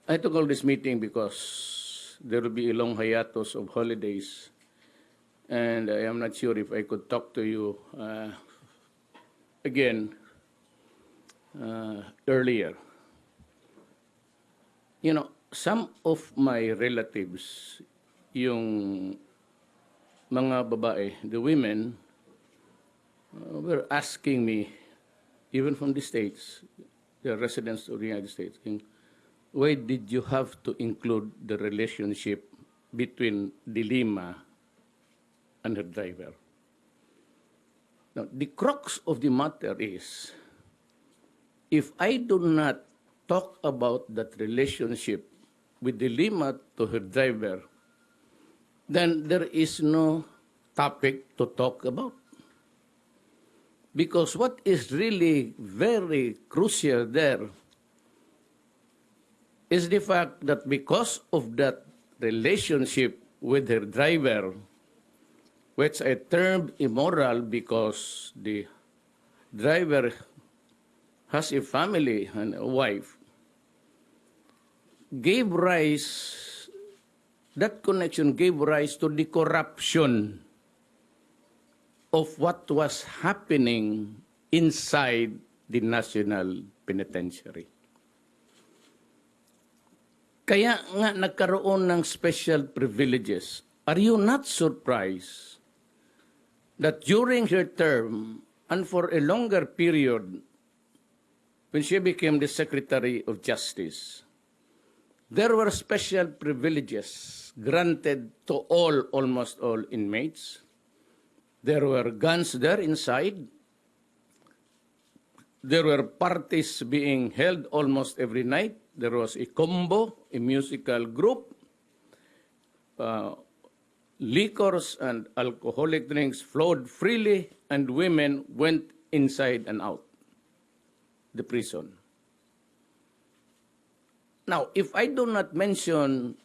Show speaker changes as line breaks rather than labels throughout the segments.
I took all this meeting because there will be a long hiatus of holidays, and I am not sure if I could talk to you again earlier. You know, some of my relatives, yung mga babae, the women, were asking me, even from the States, the residents of the United States, why did you have to include the relationship between De Lima and her driver? Now, the crux of the matter is, if I do not talk about that relationship with De Lima to her driver, then there is no topic to talk about. Because what is really very crucial there is the fact that because of that relationship with her driver, which I termed immoral because the driver has a family and a wife, that connection gave rise to the corruption of what was happening inside the National Penitentiary. Kaya nga nagkaroon ng special privileges. Are you not surprised that during her term and for a longer period, when she became the Secretary of Justice, there were special privileges granted to almost all inmates. There were guns there inside. There were parties being held almost every night. There was a combo, a musical group. Liquors and alcoholic drinks flowed freely, and women went inside and out the prison. Now, if I do not mention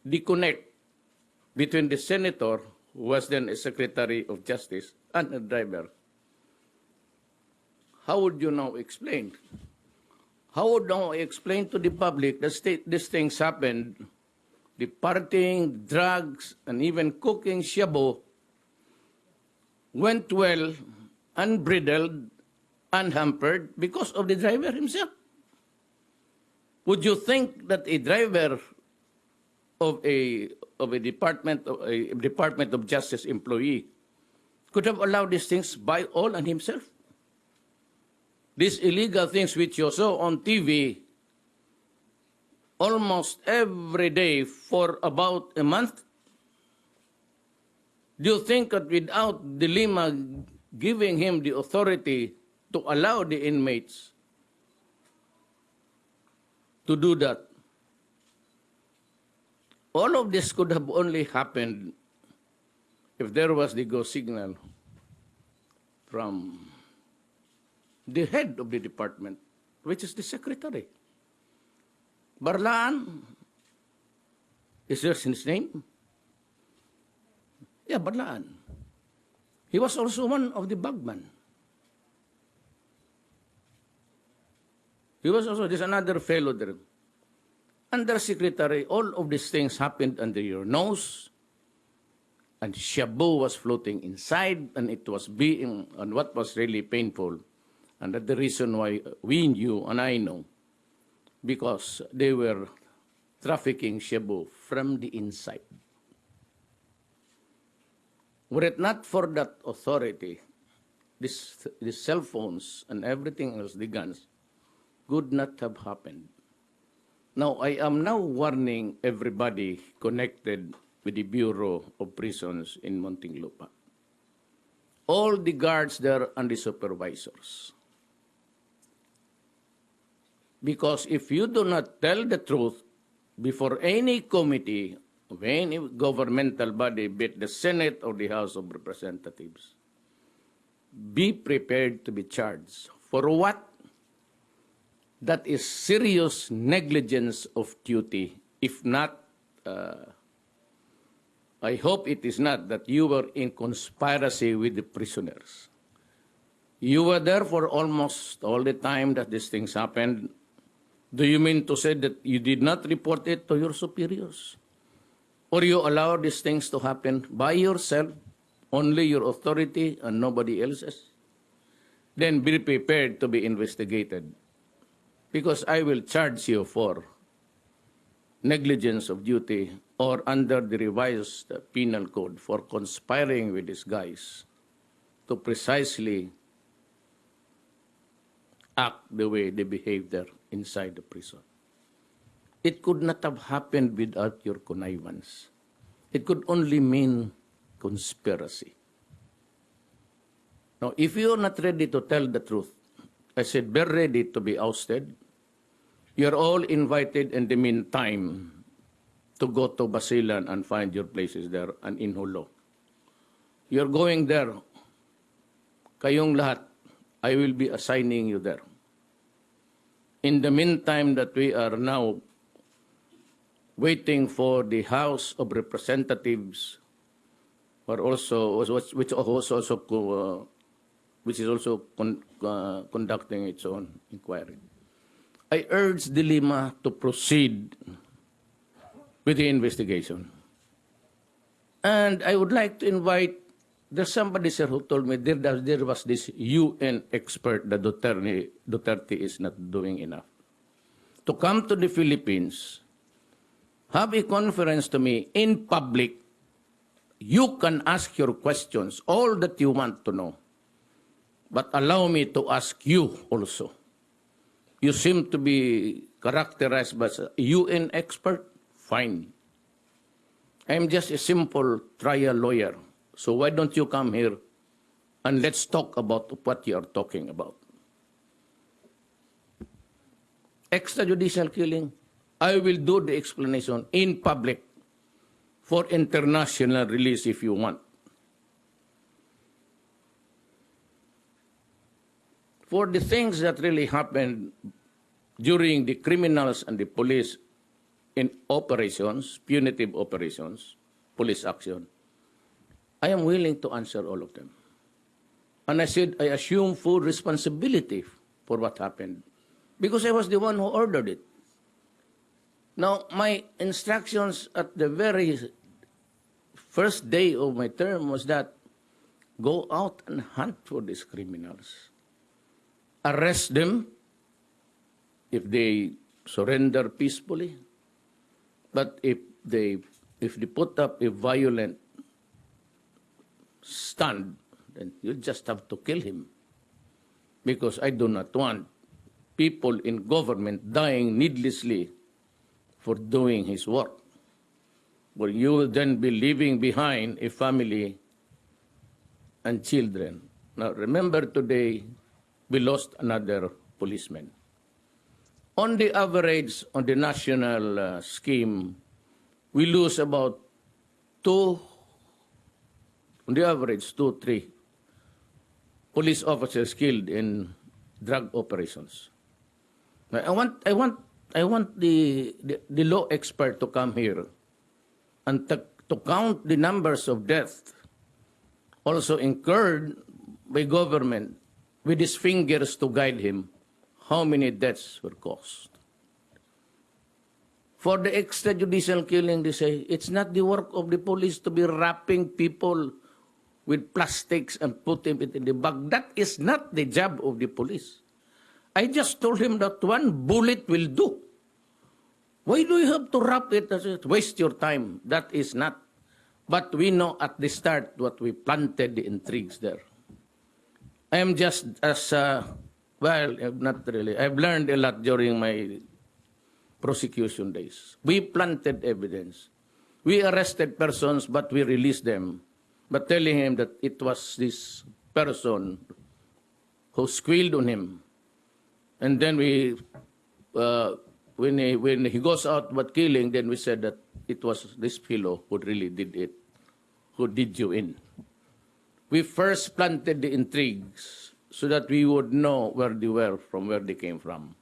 the connect between the senator, who was then a Secretary of Justice, and a driver, how would you now explain? How would now I explain to the public that these things happened, the partying, drugs, and even cooking shabu went well, unbridled, unhampered, because of the driver himself? Would you think that a driver of a Department of Justice employee could have allowed these things by all and himself? These illegal things which you saw on TV almost every day for about a month? Do you think that without De Lima giving him the authority to allow the inmates to do that, all of this could have only happened if there was the go signal from the head of the department, which is the secretary. Barlaan, is there his name? Yeah, Barlaan. He was also one of the bagman. He was also, there's another fellow there. Undersecretary, all of these things happened under your nose, and shabu was floating inside, and it was being, and what was really painful, and that's the reason why we knew, and I know, because they were trafficking shabu from the inside. Were it not for that authority, these cell phones and everything else, the guns, could not have happened. Now, I am now warning everybody connected with the Bureau of Prisons in Muntinlupa. All the guards there and the supervisors. Because if you do not tell the truth before any committee of any governmental body, be it the Senate or the House of Representatives, be prepared to be charged. For what? That is serious negligence of duty. If not, I hope it is not that you were in conspiracy with the prisoners. You were there for almost all the time that these things happened. Do you mean to say that you did not report it to your superiors? Or you allow these things to happen by yourself, only your authority and nobody else's? Then be prepared to be investigated. Because I will charge you for negligence of duty or under the revised penal code for conspiring with these guys to precisely act the way they behave there inside the prison. It could not have happened without your connivance. It could only mean conspiracy. Now, if you are not ready to tell the truth, I said, be ready to be ousted. You're all invited in the meantime to go to Basilan and find your places there and in Hulo. You're going there. Kayong lahat, I will be assigning you there. In the meantime that we are now waiting for the House of Representatives, which is also conducting its own inquiry, I urge De Lima to proceed with the investigation. And I would like to invite, there's somebody, sir, who told me there was this UN expert that Duterte is not doing enough. To come to the Philippines, have a conference to me in public. You can ask your questions, all that you want to know. But allow me to ask you also. You seem to be characterized as a UN expert. Fine. I'm just a simple trial lawyer. So why don't you come here and let's talk about what you are talking about. Extrajudicial killing, I will do the explanation in public for international release if you want. For the things that really happened during the criminals and the police in operations, punitive operations, police action, I am willing to answer all of them. And I said, I assume full responsibility for what happened because I was the one who ordered it. Now, my instructions at the very first day of my term was that go out and hunt for these criminals. Arrest them if they surrender peacefully. But if they put up a violent stand, then you just have to kill him. Because I do not want people in government dying needlessly for doing his work. But you will then be leaving behind a family and children. Now remember today, we lost another policeman. On the average, on the national scheme, we lose about on the average, 2-3 police officers killed in drug operations. Now, I want the law expert to come here and to count the numbers of deaths also incurred by government with his fingers to guide him how many deaths were caused. For the extrajudicial killing, they say, it's not the work of the police to be wrapping people with plastics and put them in the bag. That is not the job of the police. I just told him that one bullet will do. Why do you have to wrap it? Waste your time. That is not. But we know at the start what we planted the intrigues there. I am just as, well, not really. I've learned a lot during my prosecution days. We planted evidence. We arrested persons, but we released them. But telling him that it was this person who squealed on him. And then we, when he goes out about killing, then we said that it was this fellow who really did it, who did you in. We first planted the intrigues so that we would know where they were, from where they came from.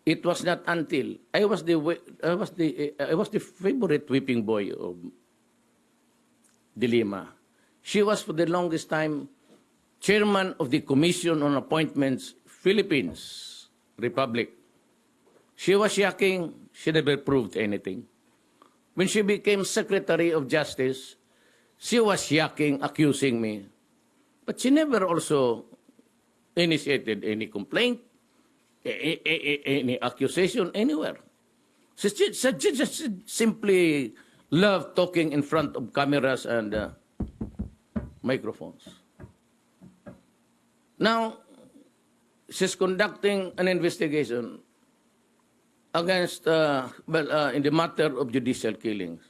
It was not until I was the favorite whipping boy of De Lima. She was for the longest time chairman of the Commission on Appointments, Philippines Republic. She was yucking. She never proved anything. When she became Secretary of Justice, she was yucking, accusing me. But she never also initiated any complaint, any accusation anywhere. She just simply loved talking in front of cameras and microphones. Now, she's conducting an investigation against, in the matter of judicial killings.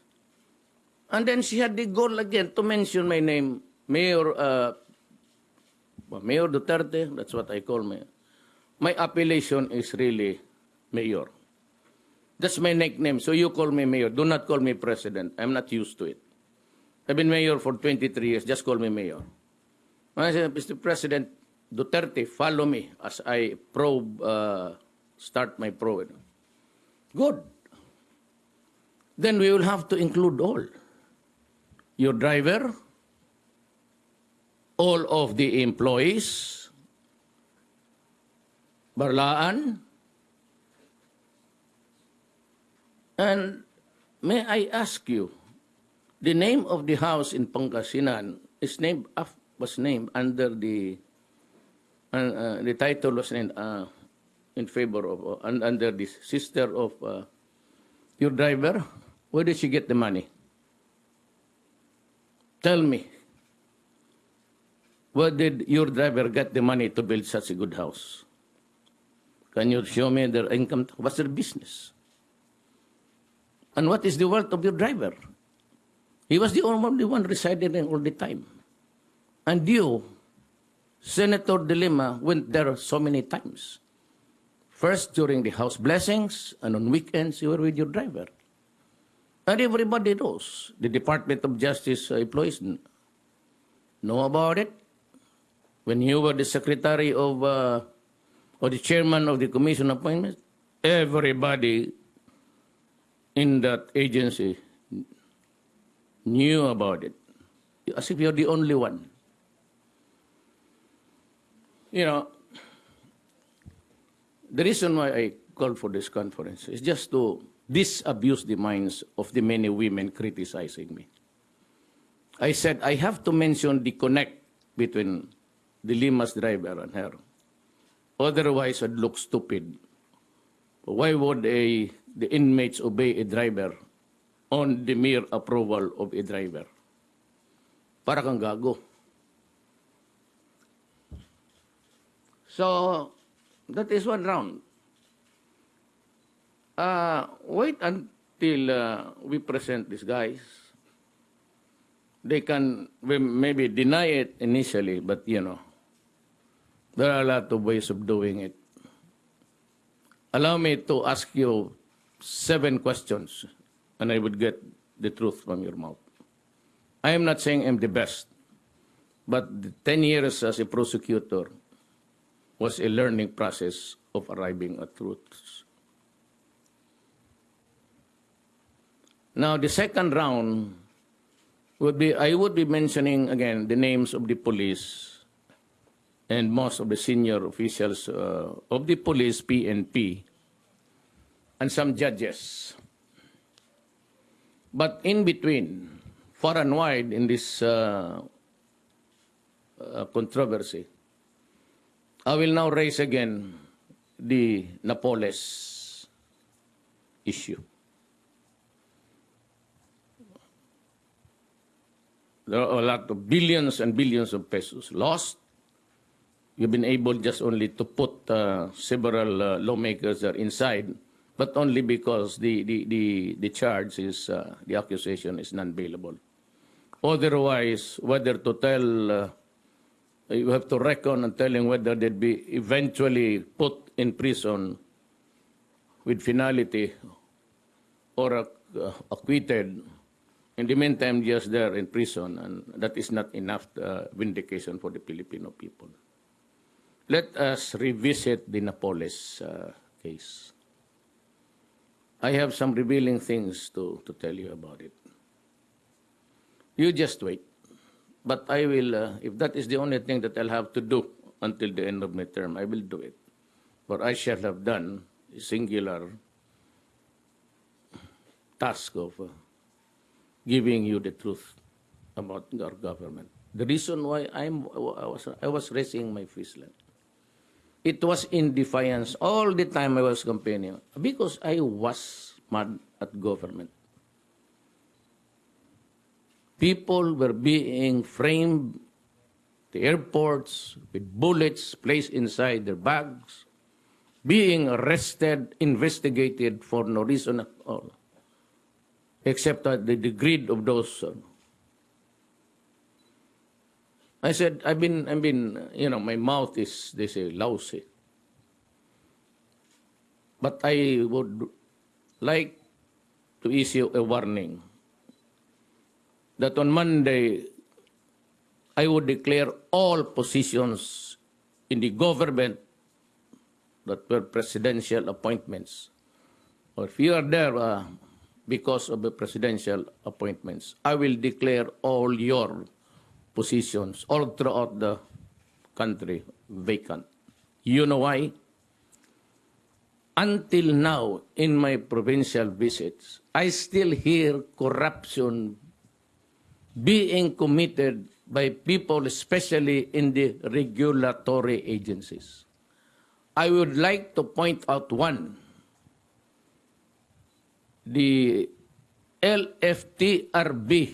And then she had the gall again to mention my name, Mayor Duterte, that's what I call me. My appellation is really Mayor. That's my nickname, so you call me Mayor. Do not call me President. I'm not used to it. I've been Mayor for 23 years. Just call me Mayor. I said, Mr. President Duterte, follow me as I start my probe. Good. Then we will have to include all. Your driver, all of the employees, Barlaan, and may I ask you, the name of the house in Pangasinan was named under the title was named in favor of under the sister of your driver. Where did she get the money? Tell me. Where did your driver get the money to build such a good house? Can you show me their income? What's their business? And what is the wealth of your driver? He was the only one residing there all the time. And you, Senator De Lima, went there so many times. First during the house blessings, and on weekends you were with your driver. And everybody knows. The Department of Justice employees know about it. When you were the secretary of, or the chairman of the commission appointments, everybody in that agency knew about it. As if you're the only one. You know, the reason why I called for this conference is just to disabuse the minds of the many women criticizing me. I said I have to mention the connect between De Lima's driver and her. Otherwise, I'd look stupid. Why would the inmates obey a driver on the mere approval of a driver? Para kang gago. So, that is one round. Wait until we present these guys. They can maybe deny it initially, but you know, there are a lot of ways of doing it. Allow me to ask you 7 questions, and I would get the truth from your mouth. I am not saying I'm the best, but the 10 years as a prosecutor was a learning process of arriving at truths. Now, the second round would be, I would be mentioning again the names of the police and most of the senior officials of the police, PNP, and some judges. But in between, far and wide in this controversy, I will now raise again the Napoles issue. There are a lot of billions and billions of pesos lost. You've been able just only to put several lawmakers there inside, but only because the charge is, the accusation is non-bailable. Otherwise, whether to tell, you have to reckon and telling whether they'd be eventually put in prison with finality or acquitted. In the meantime, just there in prison, and that is not enough vindication for the Filipino people. Let us revisit the Napoles case. I have some revealing things to tell you about it. You just wait. But I will, if that is the only thing that I'll have to do until the end of my term, I will do it. What I shall have done singular task of giving you the truth about our government. The reason why I was raising my fist, it was in defiance all the time I was campaigning because I was mad at government. People were being framed at the airports with bullets placed inside their bags, being arrested, investigated for no reason at all, except at the greed of those. I said, I've been, my mouth is, they say, lousy. But I would like to issue a warning that on Monday, I would declare all positions in the government that were presidential appointments. Or if you are there because of the presidential appointments, I will declare all your positions all throughout the country vacant. You know why? Until now, in my provincial visits, I still hear corruption being committed by people, especially in the regulatory agencies. I would like to point out one. The LFTRB,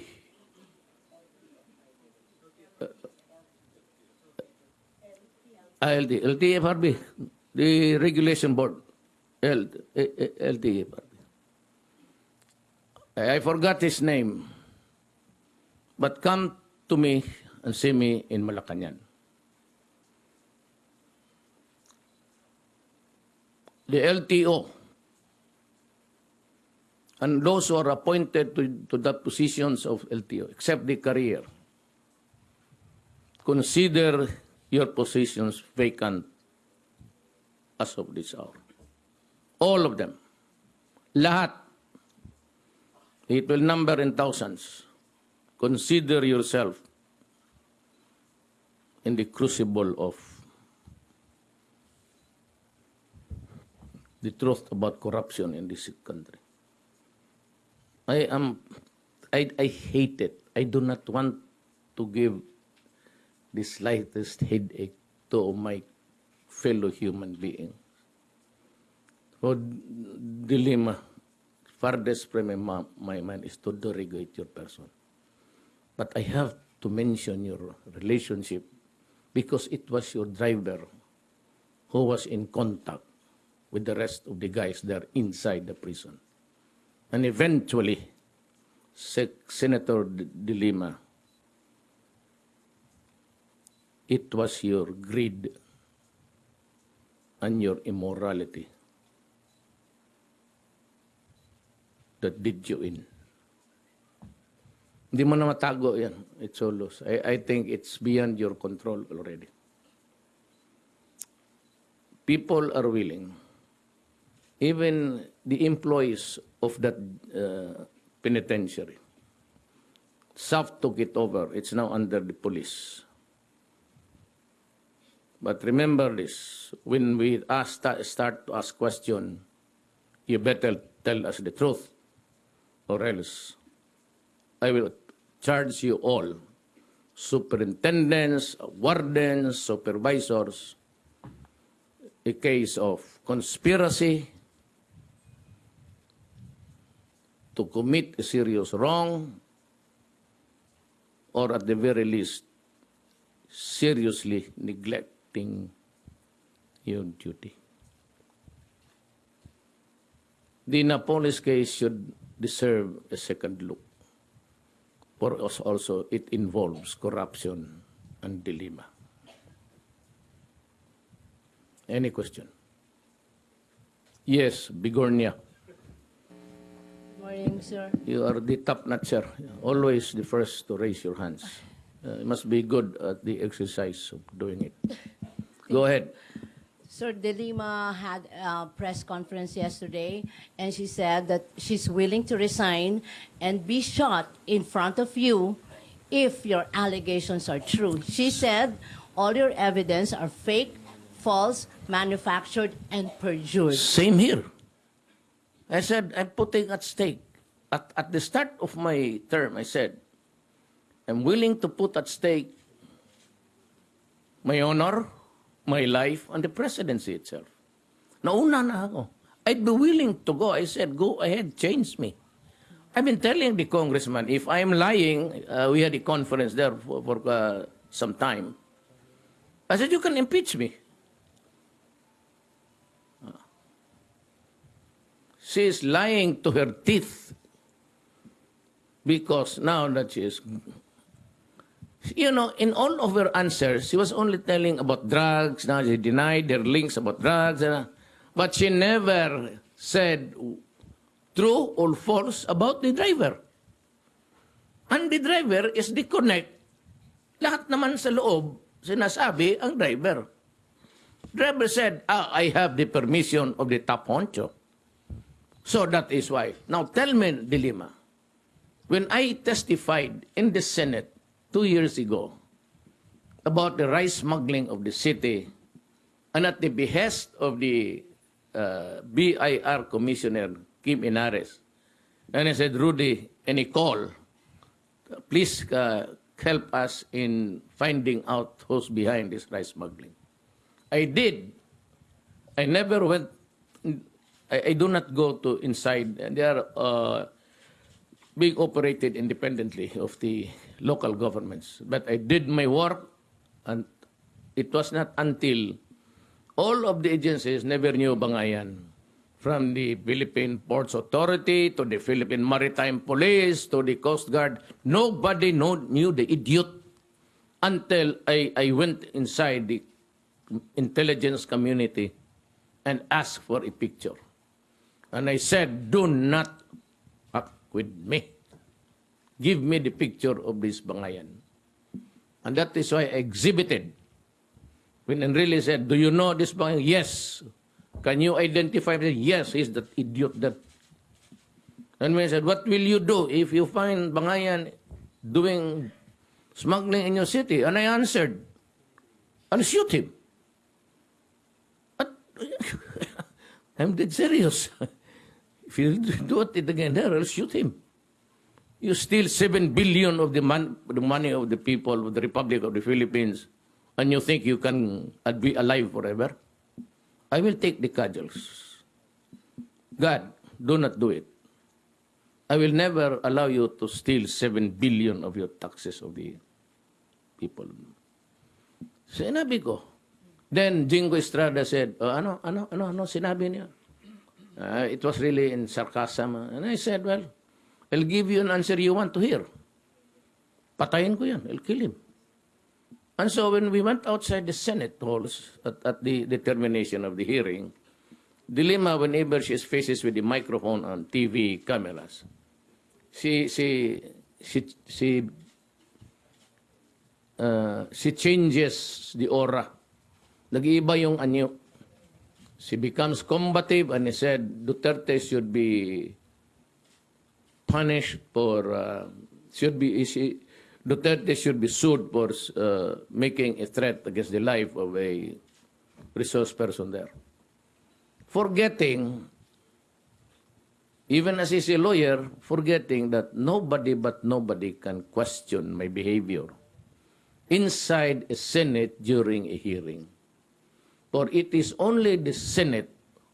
LTFRB, the regulation board, LTFRB. I forgot his name, but come to me and see me in Malacanang. The LTO and those who are appointed to the positions of LTO, except the career, consider your positions vacant as of this hour. All of them. Lahat. It will number in thousands. Consider yourself in the crucible of the truth about corruption in this country. I hate it. I do not want to give the slightest headache to my fellow human being. Rodrigo De Lima, farthest from my mind is to derogate your person. But I have to mention your relationship because it was your driver who was in contact with the rest of the guys there inside the prison. And eventually, Senator De Lima, it was your greed and your immorality that did you in. Hindi mo na matago yan. It's all loose. I think it's beyond your control already. People are willing. Even the employees of that penitentiary. SAF took it over. It's now under the police. But remember this, when we start to ask questions, you better tell us the truth, or else I will charge you all, superintendents, wardens, supervisors, a case of conspiracy to commit a serious wrong, or at the very least, seriously neglecting your duty. The Napoles case should deserve a second look. For us also, it involves corruption and dilemma. Any question? Yes, Bigornia.
Good morning, sir.
You are the top notcher, always the first to raise your hands. You must be good at the exercise of doing it. Go ahead.
Sir, De Lima had a press conference yesterday, and she said that she's willing to resign and be shot in front of you if your allegations are true. She said all your evidence are fake, false, manufactured, and perjured.
Same here. I said, I'm putting at stake. At the start of my term, I said, I'm willing to put at stake my honor, my life, and the presidency itself. Nauna na ako. I'd be willing to go. I said, go ahead, change me. I've been telling the congressman, if I'm lying, we had a conference there for some time. I said, you can impeach me. She is lying to her teeth because now that she is, you know, in all of her answers, she was only telling about drugs. Now she denied their links about drugs. But she never said true or false about the driver. And the driver is the connect. Lahat naman sa loob, sinasabi ang driver. Driver said, I have the permission of the top honcho. So that is why. Now tell me, De Lima, when I testified in the Senate 2 years ago about the rice smuggling of the city and at the behest of the BIR Commissioner Kim Inares, and I said, Rudy and Nicole, please help us in finding out who's behind this rice smuggling. I did. I never went. I do not go to inside. They are being operated independently of the local governments. But I did my work, and it was not until all of the agencies never knew Bangayan, from the Philippine Ports Authority to the Philippine Maritime Police to the Coast Guard. Nobody knew the idiot until I went inside the intelligence community and asked for a picture. And I said, do not fuck with me. Give me the picture of this Bangayan. And that is why I exhibited. When Enrile said, do you know this Bangayan? Yes. Can you identify him? Yes, he's that idiot that. And when I said, what will you do if you find Bangayan doing smuggling in your city? And I answered, I'll shoot him. I'm dead serious. If you do it again there, I'll shoot him. You steal 7 billion of the money of the people of the Republic of the Philippines, and you think you can be alive forever? I will take the cudgels. God, do not do it. I will never allow you to steal 7 billion of your taxes of the people. Sinabi ko. Then Jingo Estrada said, ano, sinabi niya? It was really in sarcasm. And I said, well, I'll give you an answer you want to hear. Patayin ko yan. I'll kill him. And so when we went outside the Senate halls at the termination of the hearing, De Lima, whenever she is faces with the microphone on TV cameras, she changes the aura. Nag-iiba yung anyo. She becomes combative, and he said Duterte should be punished for Duterte should be sued for making a threat against the life of a resource person there. Forgetting, even as he's a lawyer, forgetting that nobody but nobody can question my behavior inside a Senate during a hearing. For it is only the Senate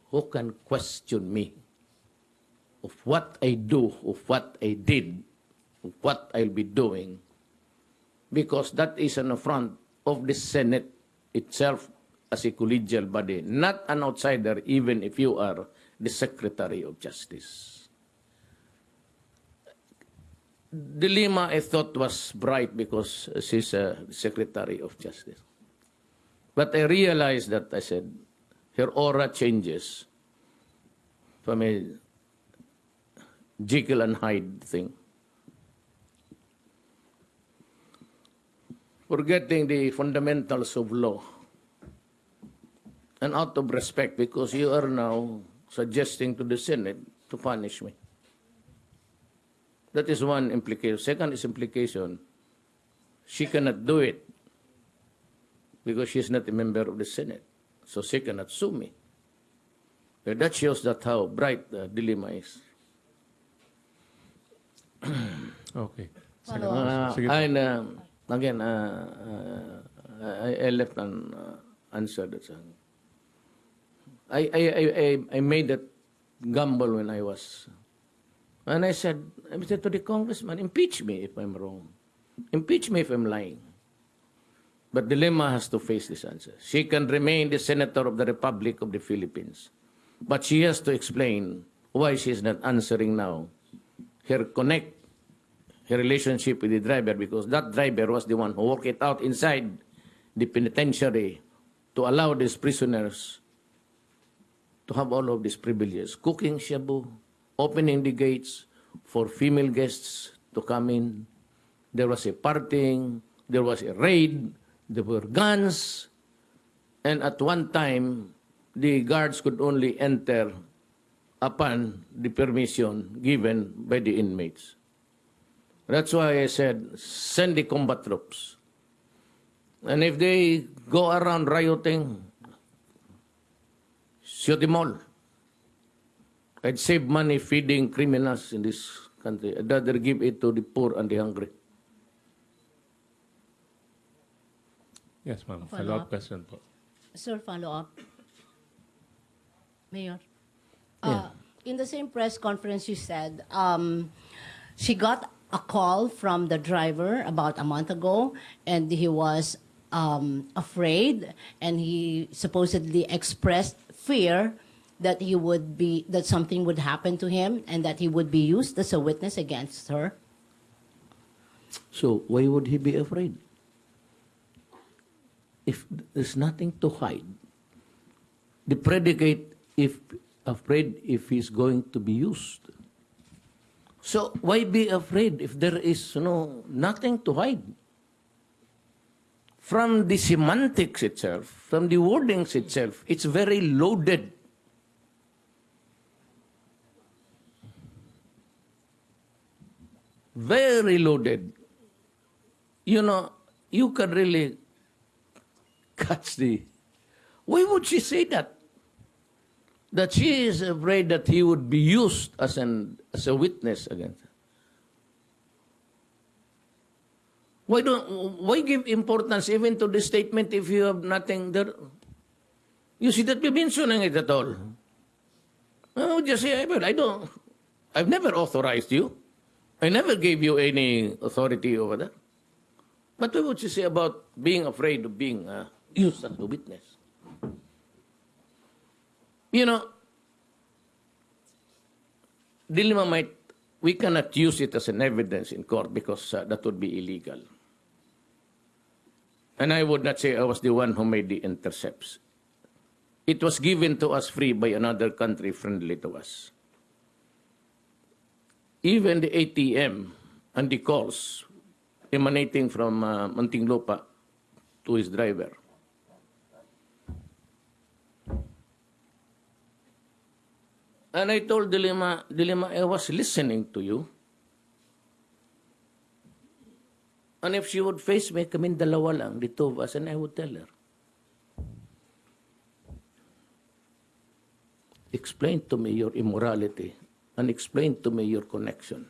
who can question me of what I do, of what I did, of what I'll be doing, because that is an affront of the Senate itself as a collegial body, not an outsider, even if you are the Secretary of Justice. De Lima, I thought, was bright because she's a Secretary of Justice. But I realized that, I said, her aura changes from a Jekyll and Hyde thing. Forgetting the fundamentals of law. And out of respect, because you are now suggesting to the Senate to punish me. That is one implication. Second is implication, she cannot do it because she is not a member of the Senate. so she cannot sue me. That shows that how bright De Lima is.
Okay.
Follow
Sige po.
And again, I left unanswered. I made that gamble when I was, and I said to the congressman, impeach me if I'm wrong, impeach me if I'm lying. But De Lima has to face this answer. She can remain the senator of the Republic of the Philippines, but she has to explain why she is not answering now. Her relationship with the driver, because that driver was the one who worked it out inside the penitentiary to allow these prisoners to have all of these privileges. Cooking shabu, opening the gates for female guests to come in. There was a partying, there was a raid, there were guns, and at one time, the guards could only enter upon the permission given by the inmates. That's why I said, send the combat troops. And if they go around rioting, shoot them all. I'd save money feeding criminals in this country. I'd rather give it to the poor and the hungry.
Yes, ma'am.
Follow
Follow-up
up.
question po.
Sir, follow up. Mayor.
Yeah.
In the same press conference, you said she got a call from the driver about a month ago, and he was afraid, and he supposedly expressed fear that that something would happen to him, and that he would be used as a witness against her.
So why would he be afraid? If there's nothing to hide, the predicate if afraid if he's going to be used. So why be afraid if there is nothing to hide? From the semantics itself, from the wordings itself, it's very loaded. Very loaded. You can really catch the... Why would she say that? That she is afraid that he would be used as a witness against her. Why give importance even to the statement if you have nothing there? You see that we're mentioning it at all. I would just say, I've never authorized you. I never gave you any authority over that. But what would you say about being afraid of being used as a witness? Dilemma we cannot use it as an evidence in court because that would be illegal. And I would not say I was the one who made the intercepts. It was given to us free by another country friendly to us. Even the ATM and the calls emanating from Muntinlupa to his driver. And I told Dilima, I was listening to you. And if she would face me, kaming dalawa lang, the two of us, and I would tell her. Explain to me your immorality and explain to me your connection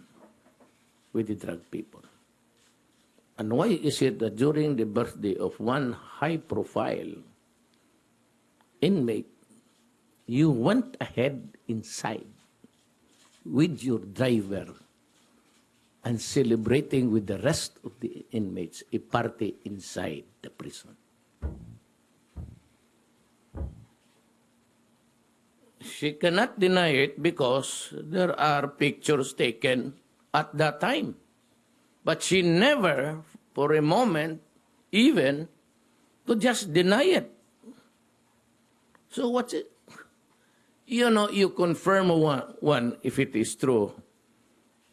with the drug people. And why is it that during the birthday of one high-profile inmate, you went ahead inside with your driver and celebrating with the rest of the inmates a party inside the prison? She cannot deny it because there are pictures taken at that time. But she never, for a moment, even to just deny it. So what's it? You confirm one if it is true,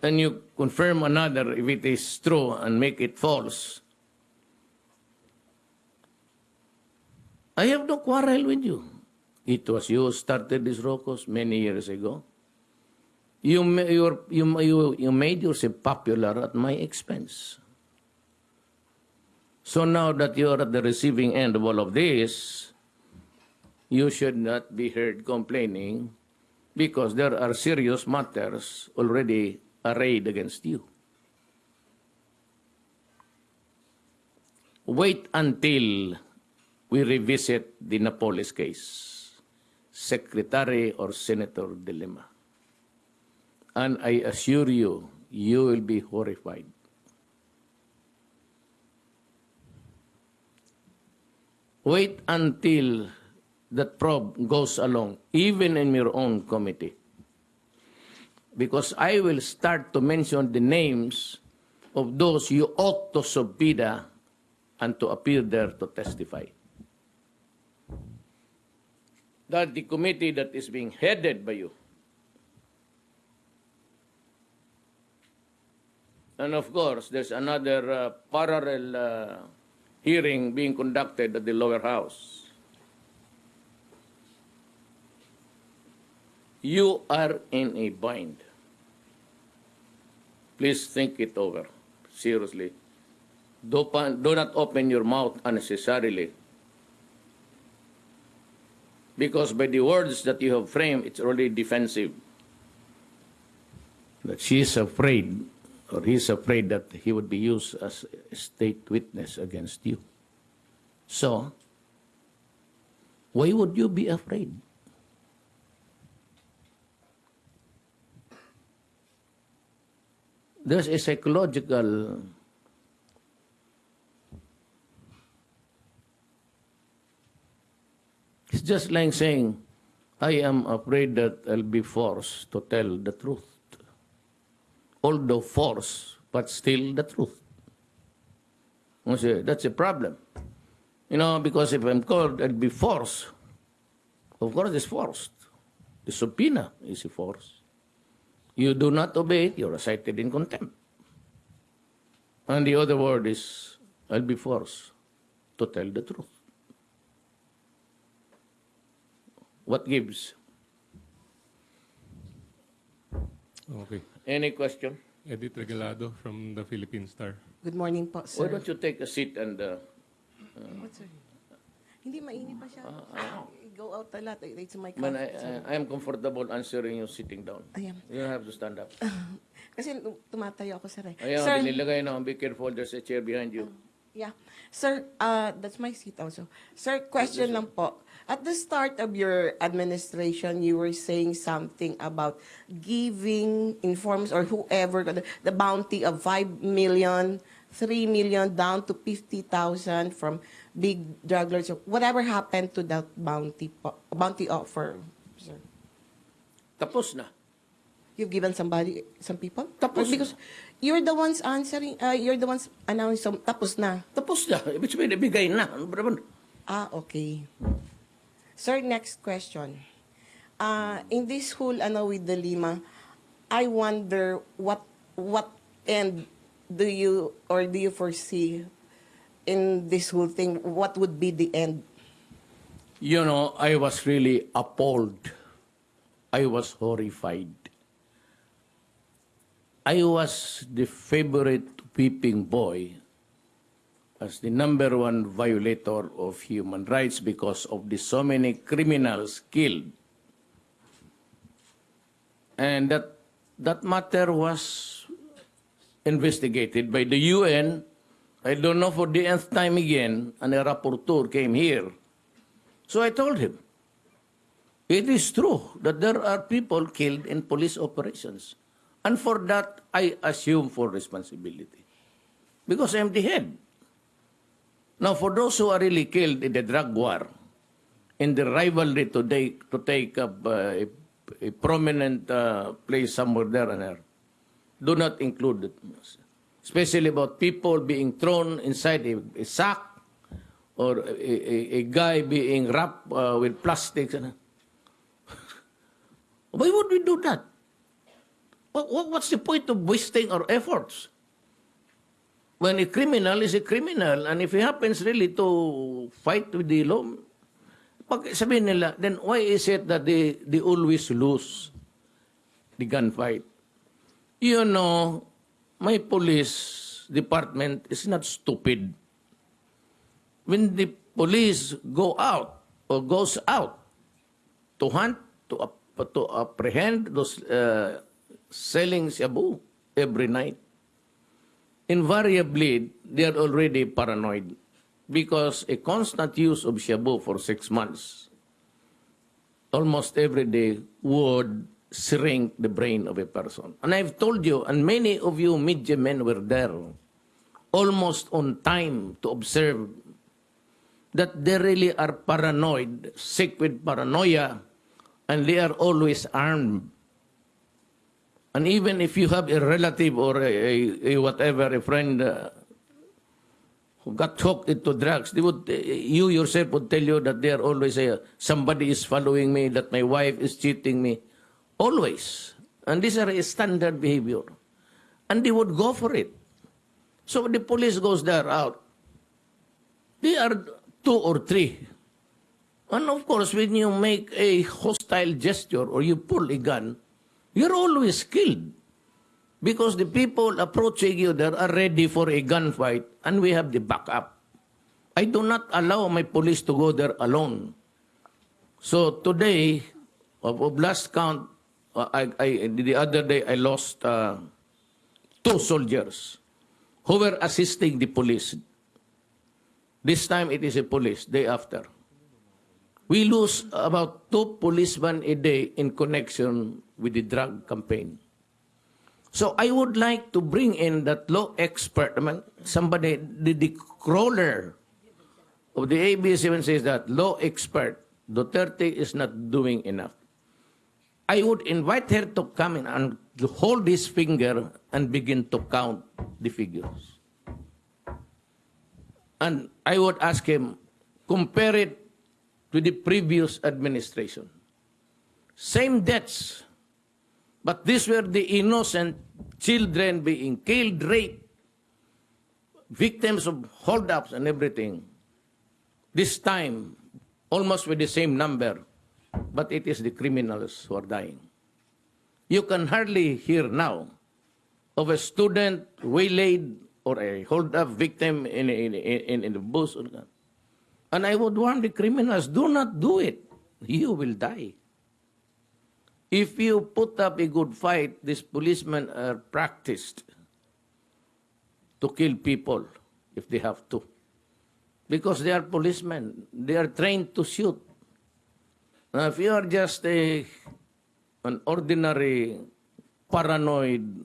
and you confirm another if it is true and make it false. I have no quarrel with you. It was you who started this Rocos many years ago. You made yourself popular at my expense. So now that you are at the receiving end of all of this, you should not be heard complaining because there are serious matters already arrayed against you. Wait until we revisit the Napoles case, Secretary or Senator De Lima. And I assure you, you will be horrified. Wait until that probe goes along, even in your own committee. Because I will start to mention the names of those you ought to subpoena and to appear there to testify. That the committee that is being headed by you. And of course, there's another parallel hearing being conducted at the lower house. You are in a bind. Please think it over, seriously. Do not open your mouth unnecessarily. Because by the words that you have framed, it's already defensive. That she is afraid, or he's afraid that he would be used as a state witness against you. So, why would you be afraid? There's a psychological it's just like saying, I am afraid that I'll be forced to tell the truth. Although forced, but still the truth. That's a problem. You know, because if I'm called, I'll be forced. Of course, it's forced. The subpoena is a force. You do not obey it, you're cited in contempt. And the other word is, I'll be forced to tell the truth. What gives?
Okay.
Any question?
Edith Regalado from the Philippine Star.
Good morning po, sir.
Why don't you take a seat and...
What, sir? Hindi, mainit pa siya. Go out a lot. It's my
Man,
comfort.
I am comfortable answering you sitting down.
Ayan.
You don't have to stand up.
Kasi tumatayo ako, sir.
Ayan,
Sir,
dinilagay na. Be careful, there's a chair behind you.
yeah. Sir, that's my seat also. Sir, question lang po. At the start of your administration, you were saying something about giving informers or whoever the bounty of 5 million, 3 million down to 50,000 from big drug lords. So whatever happened to that bounty offer, sir?
Tapos na.
You've given some people?
Tapos
Because you're the ones answering, you're the ones announcing, tapos na.
Tapos na. Ibig sabihin, ibigay na. Ano ba naman?
Okay. Sir, next question. In this whole with the Lima, I wonder what end do you foresee in this whole thing? What would be the end?
You know, I was really appalled. I was horrified. I was the favorite weeping boy as the #1 violator of human rights because of the so many criminals killed. And that matter was investigated by the UN. I don't know for the nth time again, and a rapporteur came here. So I told him, it is true that there are people killed in police operations. And for that, I assume full responsibility. Because I'm the head. Now, for those who are really killed in the drug war, in the rivalry to take up a prominent place somewhere there and there, do not include it. Especially about people being thrown inside a sack or a guy being wrapped with plastics. Why would we do that? What's the point of wasting our efforts? When a criminal is a criminal, and if he happens really to fight with the law, pag sabihin nila, then why is it that they always lose the gunfight? You know, my police department is not stupid. When the police go out or goes out to hunt, to apprehend those selling shabu every night. Invariably, they are already paranoid because a constant use of shabu for 6 months, almost every day, would shrink the brain of a person. And I've told you, and many of you media men were there, almost on time to observe that they really are paranoid, sick with paranoia, and they are always armed. And even if you have a relative or a whatever, a friend who got hooked into drugs, they would, you yourself would tell you that they are always somebody is following me, that my wife is cheating me. Always. And these are a standard behavior. And they would go for it. So the police goes there out. They are 2 or 3. And of course, when you make a hostile gesture or you pull a gun, you're always killed. Because the people approaching you there are ready for a gunfight and we have the backup. I do not allow my police to go there alone. So today, of last count, the other day I lost 2 soldiers who were assisting the police. This time it is a police, day after. We lose about 2 policemen a day in connection with the drug campaign. So I would like to bring in that law expert, somebody, the crawler of the ABS-7 says that law expert, Duterte is not doing enough. I would invite her to come in and to hold his finger and begin to count the figures. And I would ask him, compare it to the previous administration. Same deaths, but these were the innocent children being killed, raped, victims of holdups and everything. This time, almost with the same number, but it is the criminals who are dying. You can hardly hear now of a student waylaid or a hold-up victim in the bus. And I would warn the criminals, do not do it. You will die. If you put up a good fight, these policemen are practiced to kill people if they have to. Because they are policemen. They are trained to shoot. Now, if you are just an ordinary, paranoid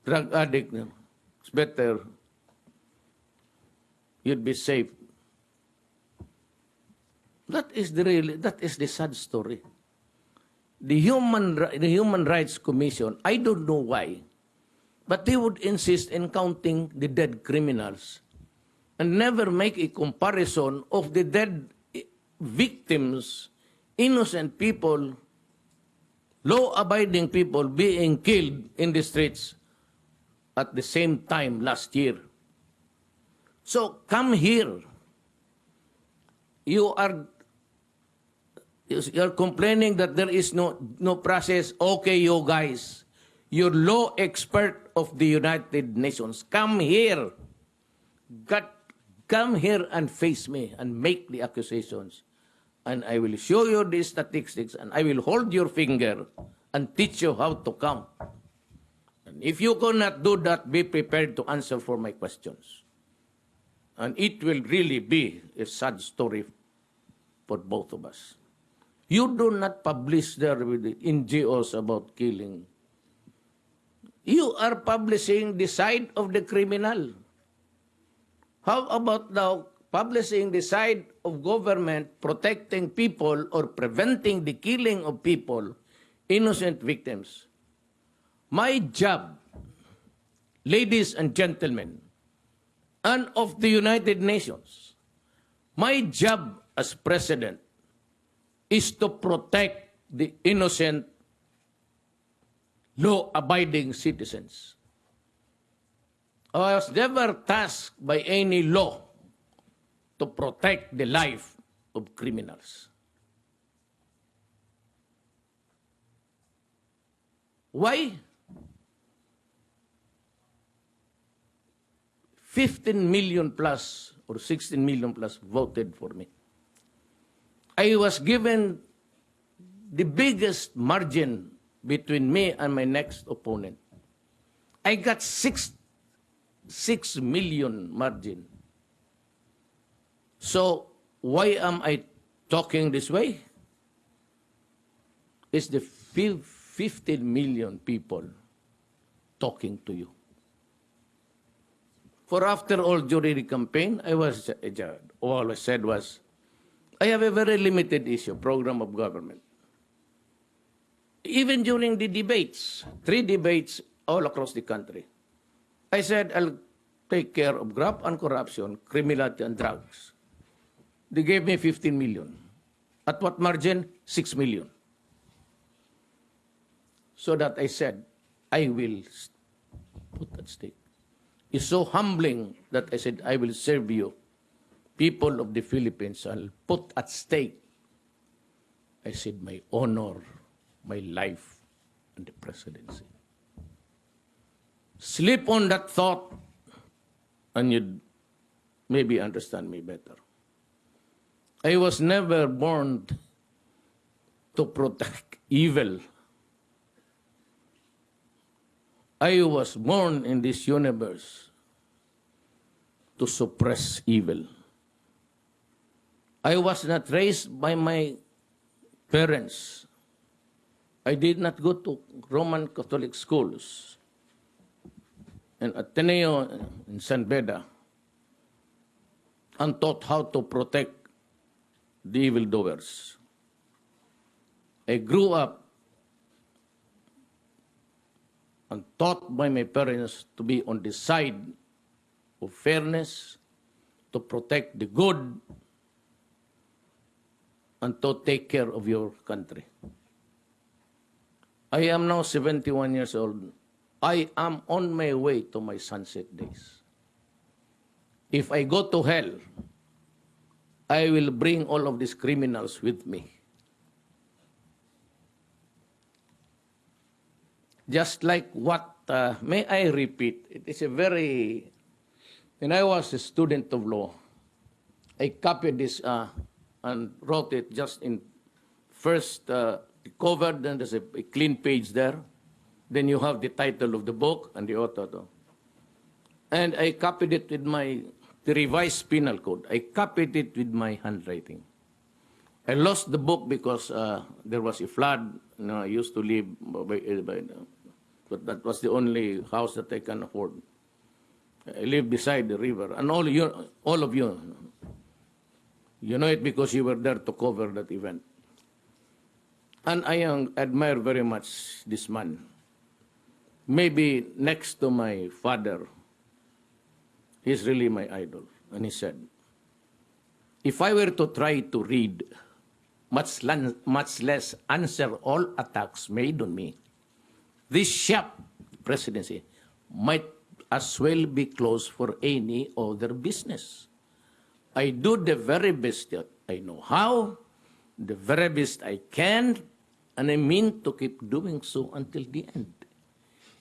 drug addict, it's better you'd be safe. That is the sad story. The Human Rights Commission, I don't know why, but they would insist in counting the dead criminals and never make a comparison of the dead victims, innocent people, law-abiding people being killed in the streets at the same time last year. So come here. You are complaining that there is no process. Okay, you guys, you're law expert of the United Nations. Come here. Come here and face me and make the accusations. And I will show you the statistics and I will hold your finger and teach you how to count. And if you cannot do that, be prepared to answer for my questions. And it will really be a sad story for both of us. You do not publish there with the NGOs about killing. You are publishing the side of the criminal. How about now publishing the side of government protecting people or preventing the killing of people, innocent victims? My job, ladies and gentlemen, and of the United Nations, my job as president is to protect the innocent, law-abiding citizens. I was never tasked by any law to protect the life of criminals. Why? 15 million plus or 16 million plus voted for me. I was given the biggest margin between me and my next opponent. I got 6 million margin. So why am I talking this way? It's the 15 million people talking to you. For after all, during the campaign, all I said was, I have a very limited issue, program of government. Even during the debates, 3 debates all across the country, I said, I'll take care of graft and corruption, criminality and drugs. They gave me 15 million. At what margin? 6 million. So that I said, I will put at stake. It's so humbling that I said, I will serve you. People of the Philippines, I'll put at stake. I said, my honor, my life, and the presidency. Sleep on that thought, and you'd maybe understand me better. I was never born to protect evil. I was born in this universe to suppress evil. I was not raised by my parents. I did not go to Roman Catholic schools and Ateneo in San Beda and taught how to protect the evildoers. I grew up and taught by my parents to be on the side of fairness, to protect the good, and to take care of your country. I am now 71 years old. I am on my way to my sunset days. If I go to hell, I will bring all of these criminals with me. Just like what, may I repeat, it is a very, when I was a student of law, I copied this and wrote it just in first cover, then there's a clean page there. Then you have the title of the book and the author. And I copied it with the revised penal code. I copied it with my handwriting. I lost the book because there was a flood. I used to live but that was the only house that I can afford. I live beside the river. And all of you, you know it because you were there to cover that event. And I admire very much this man. Maybe next to my father, he's really my idol. And he said, if I were to try to read, much less answer all attacks made on me, this sharp presidency might as well be closed for any other business. I do the very best that I know how, the very best I can, and I mean to keep doing so until the end.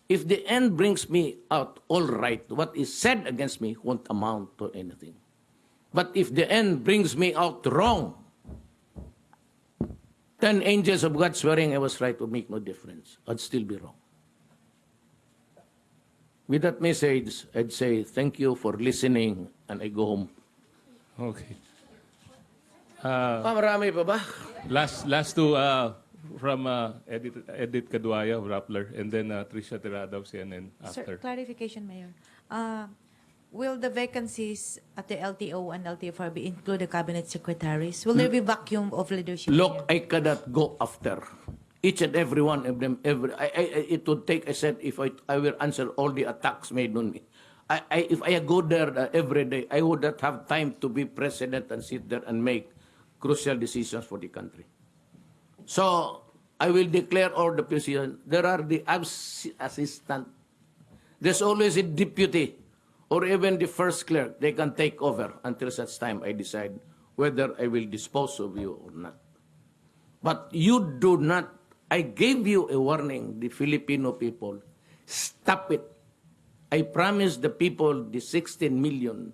If the end brings me out all right, what is said against me won't amount to anything. But if the end brings me out wrong, 10 angels of God swearing I was right would make no difference. I'd still be wrong. With that message, I'd say thank you for listening and I go home.
Okay.
Marami pa ba?
Last two from Edith Caduaya of Rappler, and then Tricia Tirada of CNN after.
Sir, clarification, Mayor. Will the vacancies at the LTO and LTFRB include the cabinet secretaries? Will there be vacuum of leadership?
Look, I cannot go after each and every one of them. It would take, I said, if I will answer all the attacks made on me. If I go there every day, I would not have time to be president and sit there and make crucial decisions for the country. So I will declare all the positions. There are the assistant. There's always a deputy or even the first clerk. They can take over until such time I decide whether I will dispose of you or not. But you do not. I gave you a warning, the Filipino people. Stop it. I promise the people, the 16 million,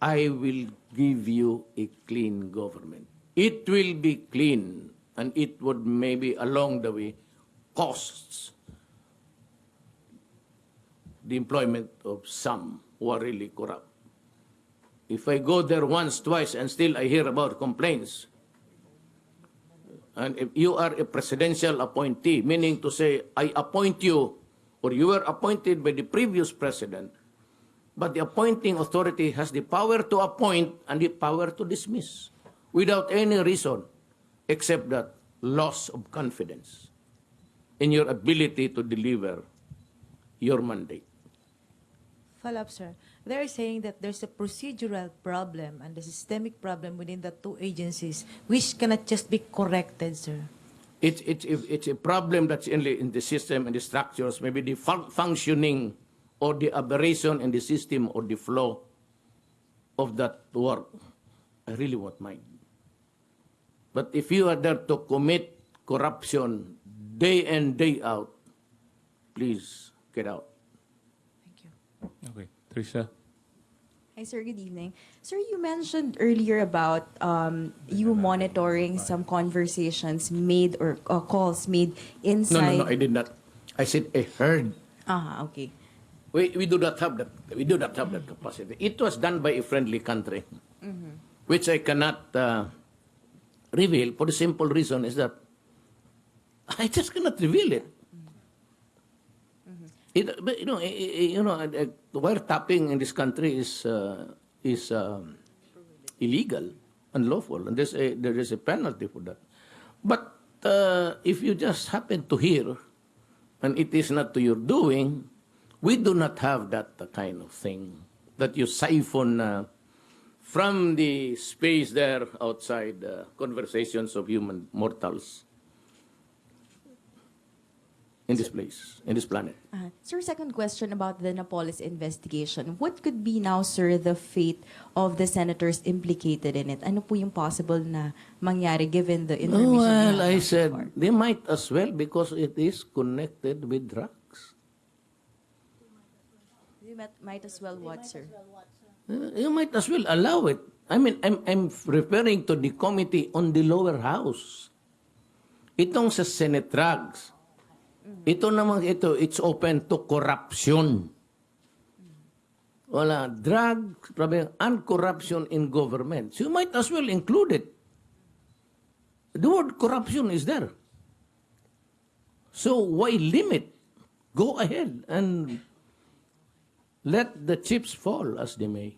I will give you a clean government. It will be clean and it would maybe along the way costs the employment of some who are really corrupt. If I go there once, twice, and still I hear about complaints, and if you are a presidential appointee, meaning to say, I appoint you, or you were appointed by the previous president, but the appointing authority has the power to appoint and the power to dismiss without any reason except that loss of confidence in your ability to deliver your mandate.
Follow-up, sir. They're saying that there's a procedural problem and a systemic problem within the two agencies, which cannot just be corrected, sir.
It's a problem that's in the system and the structures, maybe the functioning or the aberration in the system or the flow of that work. I really won't mind. But if you are there to commit corruption day in, day out, please get out.
Thank you.
Okay, Tricia.
Hi, sir. Good evening. Sir, you mentioned earlier about you monitoring some conversations made or calls made inside.
No, I did not. I said I heard.
Okay.
We do not have that. We do not have that capacity. It was done by a friendly country, which I cannot reveal for the simple reason is that I just cannot reveal it. But wiretapping in this country is illegal, unlawful, and there is a penalty for that. But if you just happen to hear, and it is not to your doing, we do not have that kind of thing that you siphon from the space there outside conversations of human mortals in this place, in this planet.
Sir, second question about the Napoles investigation. What could be now, sir, the fate of the senators implicated in it? Ano po yung possible na mangyari given the information?
Well, I said they might as well because it is connected with drugs.
You might as well what, sir?
You might as well allow it. I mean, I'm referring to the committee on the lower house. Itong sa Senate drugs. Ito naman, it's open to corruption. Wala, drug, and corruption in government. So you might as well include it. The word corruption is there. So why limit? Go ahead and let the chips fall as they may.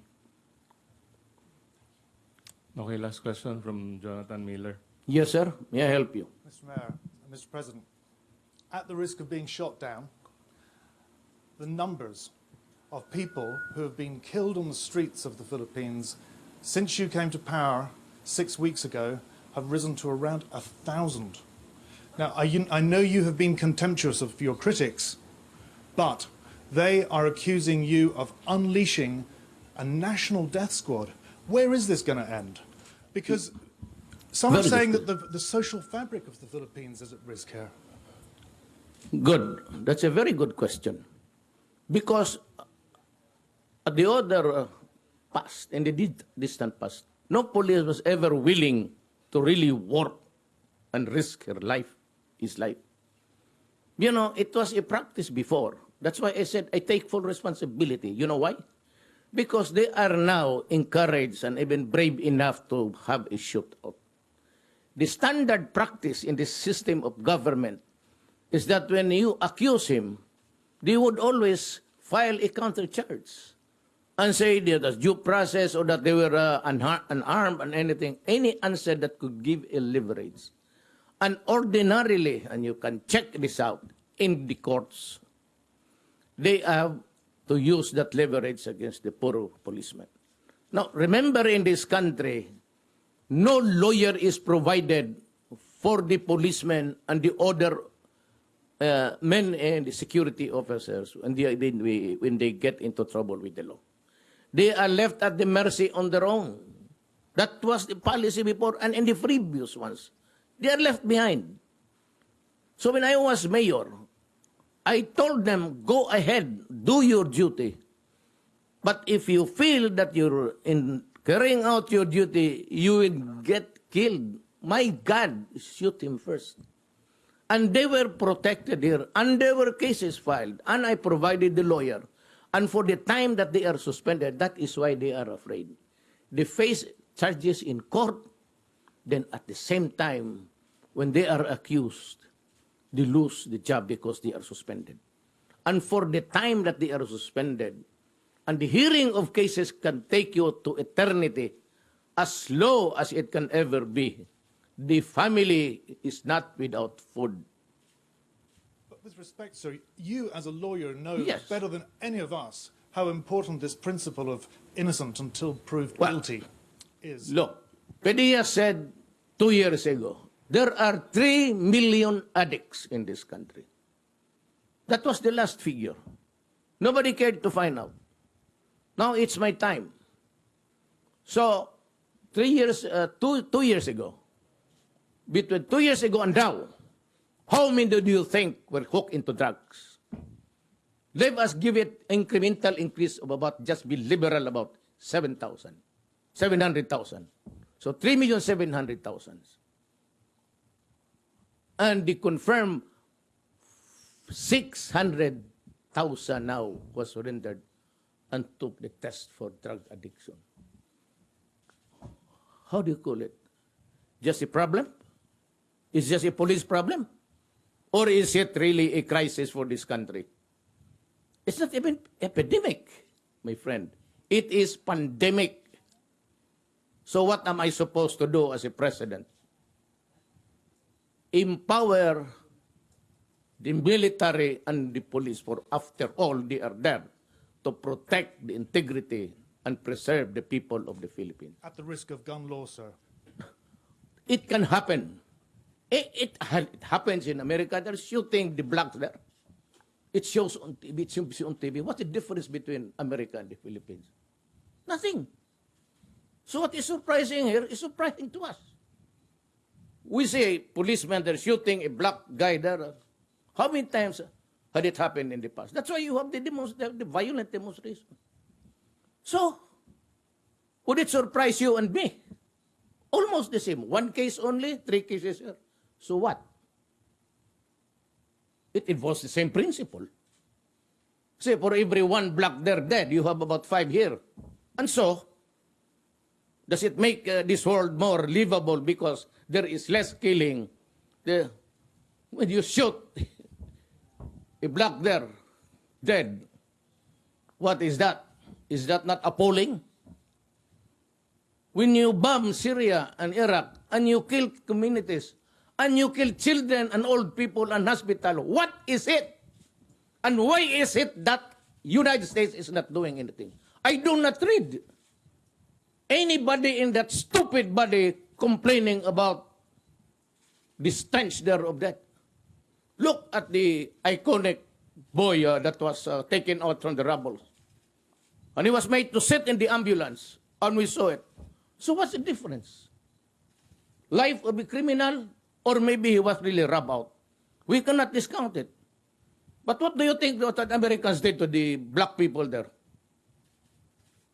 Okay, last question from Jonathan Miller.
Yes, sir. May I help you?
Mr. Mayor, Mr. President, at the risk of being shot down, the numbers of people who have been killed on the streets of the Philippines since you came to power 6 weeks ago have risen to around 1,000. Now, I know you have been contemptuous of your critics, but they are accusing you of unleashing a national death squad. Where is this going to end? Because some are saying that the social fabric of the Philippines is at risk here.
Good. That's a very good question. Because at the other past, in the distant past, no police was ever willing to really work and risk his life. You know, it was a practice before. That's why I said I take full responsibility. You know why? Because they are now encouraged and even brave enough to have a shootout. The standard practice in this system of government is that when you accuse him, they would always file a counter-charge and say that there's due process or that they were unarmed and anything, any answer that could give a leverage. And ordinarily, and you can check this out, in the courts, they have to use that leverage against the poor policeman. Now, remember in this country, no lawyer is provided for the policemen and the other men and the security officers when they get into trouble with the law. They are left at the mercy on their own. That was the policy before and in the previous ones. They are left behind. So when I was mayor, I told them, go ahead, do your duty. But if you feel that you're in carrying out your duty, you will get killed My God, shoot him first. And they were protected here, and there were cases filed, and I provided the lawyer. And for the time that they are suspended, that is why they are afraid. They face charges in court, then at the same time, when they are accused, they lose the job because they are suspended. And for the time that they are suspended, and the hearing of cases can take you to eternity, as low as it can ever be, the family is not without food.
But with respect, sir, you as a lawyer know
Yes.
better than any of us how important this principle of innocent until proved
Well,
guilty is.
Look, Padilla said 2 years ago, there are 3 million addicts in this country. That was the last figure. Nobody cared to find out. Now it's my time. So, 2 years ago, between 2 years ago and now, how many do you think were hooked into drugs? Let us give it incremental increase of about, just be liberal about 700,000. So 3,700,000. And the confirmed 600,000 now was surrendered and took the test for drug addiction. How do you call it? Just a problem? Is just a police problem? Or is it really a crisis for this country? It's not even epidemic, my friend. It is pandemic. So what am I supposed to do as a president? Empower the military and the police, for after all, they are there to protect the integrity and preserve the people of the Philippines.
At the risk of gun law, sir.
It can happen. It happens in America. They're shooting the blacks there. It shows on TV. It shows on TV. What's the difference between America and the Philippines? Nothing. So what is surprising here is surprising to us. We say policemen, they're shooting a black guy there. How many times had it happened in the past? That's why you have the violent demonstration. So, would it surprise you and me? Almost the same. 1 case only, 3 cases here. So what? It involves the same principle. Say, for every 1 black there dead, you have about 5 here. And so, does it make this world more livable because there is less killing? When you shoot a black there dead, what is that? Is that not appalling? When you bomb Syria and Iraq, and you kill communities, and you kill children and old people and hospital, what is it? And why is it that United States is not doing anything? I do not read anybody in that stupid body complaining about the stench there of that. Look at the iconic boy that was taken out from the rubble. And he was made to sit in the ambulance, and we saw it. So what's the difference? Life of a criminal, or maybe he was really robbed out. We cannot discount it. But what do you think what the Americans did to the black people there?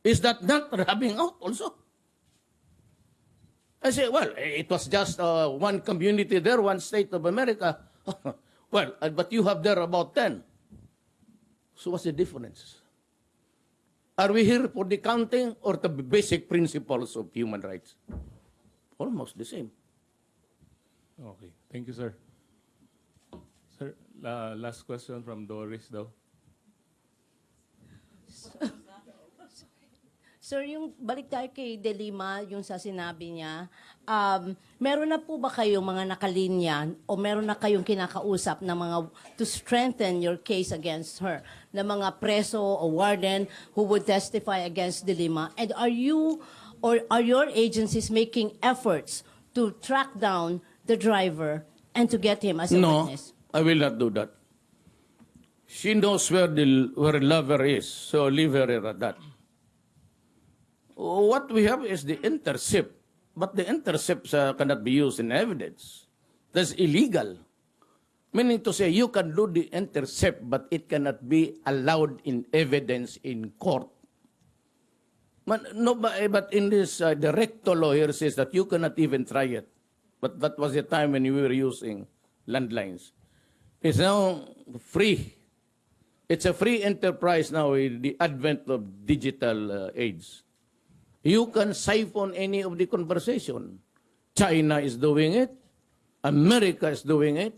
Is that not robbing out also? I say, well, it was just one community there, one state of America. Well, but you have there about 10. So what's the difference? Are we here for the counting or the basic principles of human rights? Almost the same.
Okay. Thank you, sir. Sir, last question from Doris, daw.
Sir, yung balik tayo kay De Lima, yung sa sinabi niya, meron na po ba kayong mga nakalinya o meron na kayong kinakausap na mga to strengthen your case against her, na mga preso o warden who would testify against De Lima? And are you or are your agencies making efforts to track down the driver and to get him as a witness?
No, I will not do that. She knows where lover is, so leave her at that. What we have is the intercept, but the intercepts cannot be used in evidence. That's illegal. Meaning to say, you can do the intercept, but it cannot be allowed in evidence in court. But in this, the recto law here says that you cannot even try it. but that was the time when we were using landlines. It's now free. It's a free enterprise now with the advent of digital age. You can siphon any of the conversation. China is doing it. America is doing it.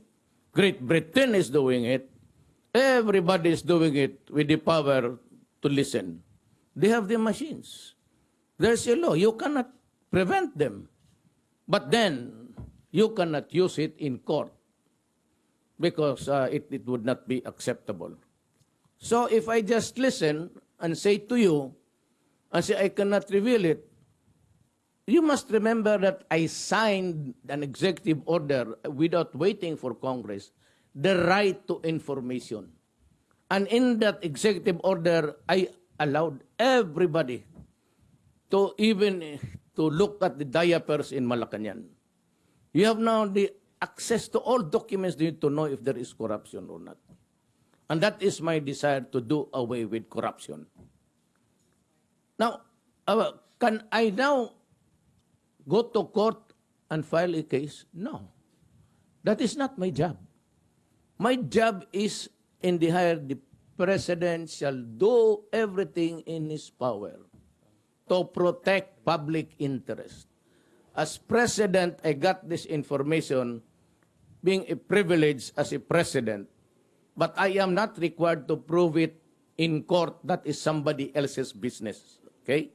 Great Britain is doing it. Everybody is doing it with the power to listen. They have the machines. There's a law. You cannot prevent them. But then, you cannot use it in court because it would not be acceptable. So if I just listen and say to you, and say I cannot reveal it, you must remember that I signed an executive order without waiting for Congress, the right to information. And in that executive order, I allowed everybody to even to look at the diapers in Malacanang. You have now the access to all documents you need to know if there is corruption or not. And that is my desire to do away with corruption. Now, can I now go to court and file a case? No. That is not my job. My job is in the higher, the President shall do everything in his power to protect public interest. As President, I got this information being a privilege as a President, but I am not required to prove it in court. That is somebody else's business. Okay?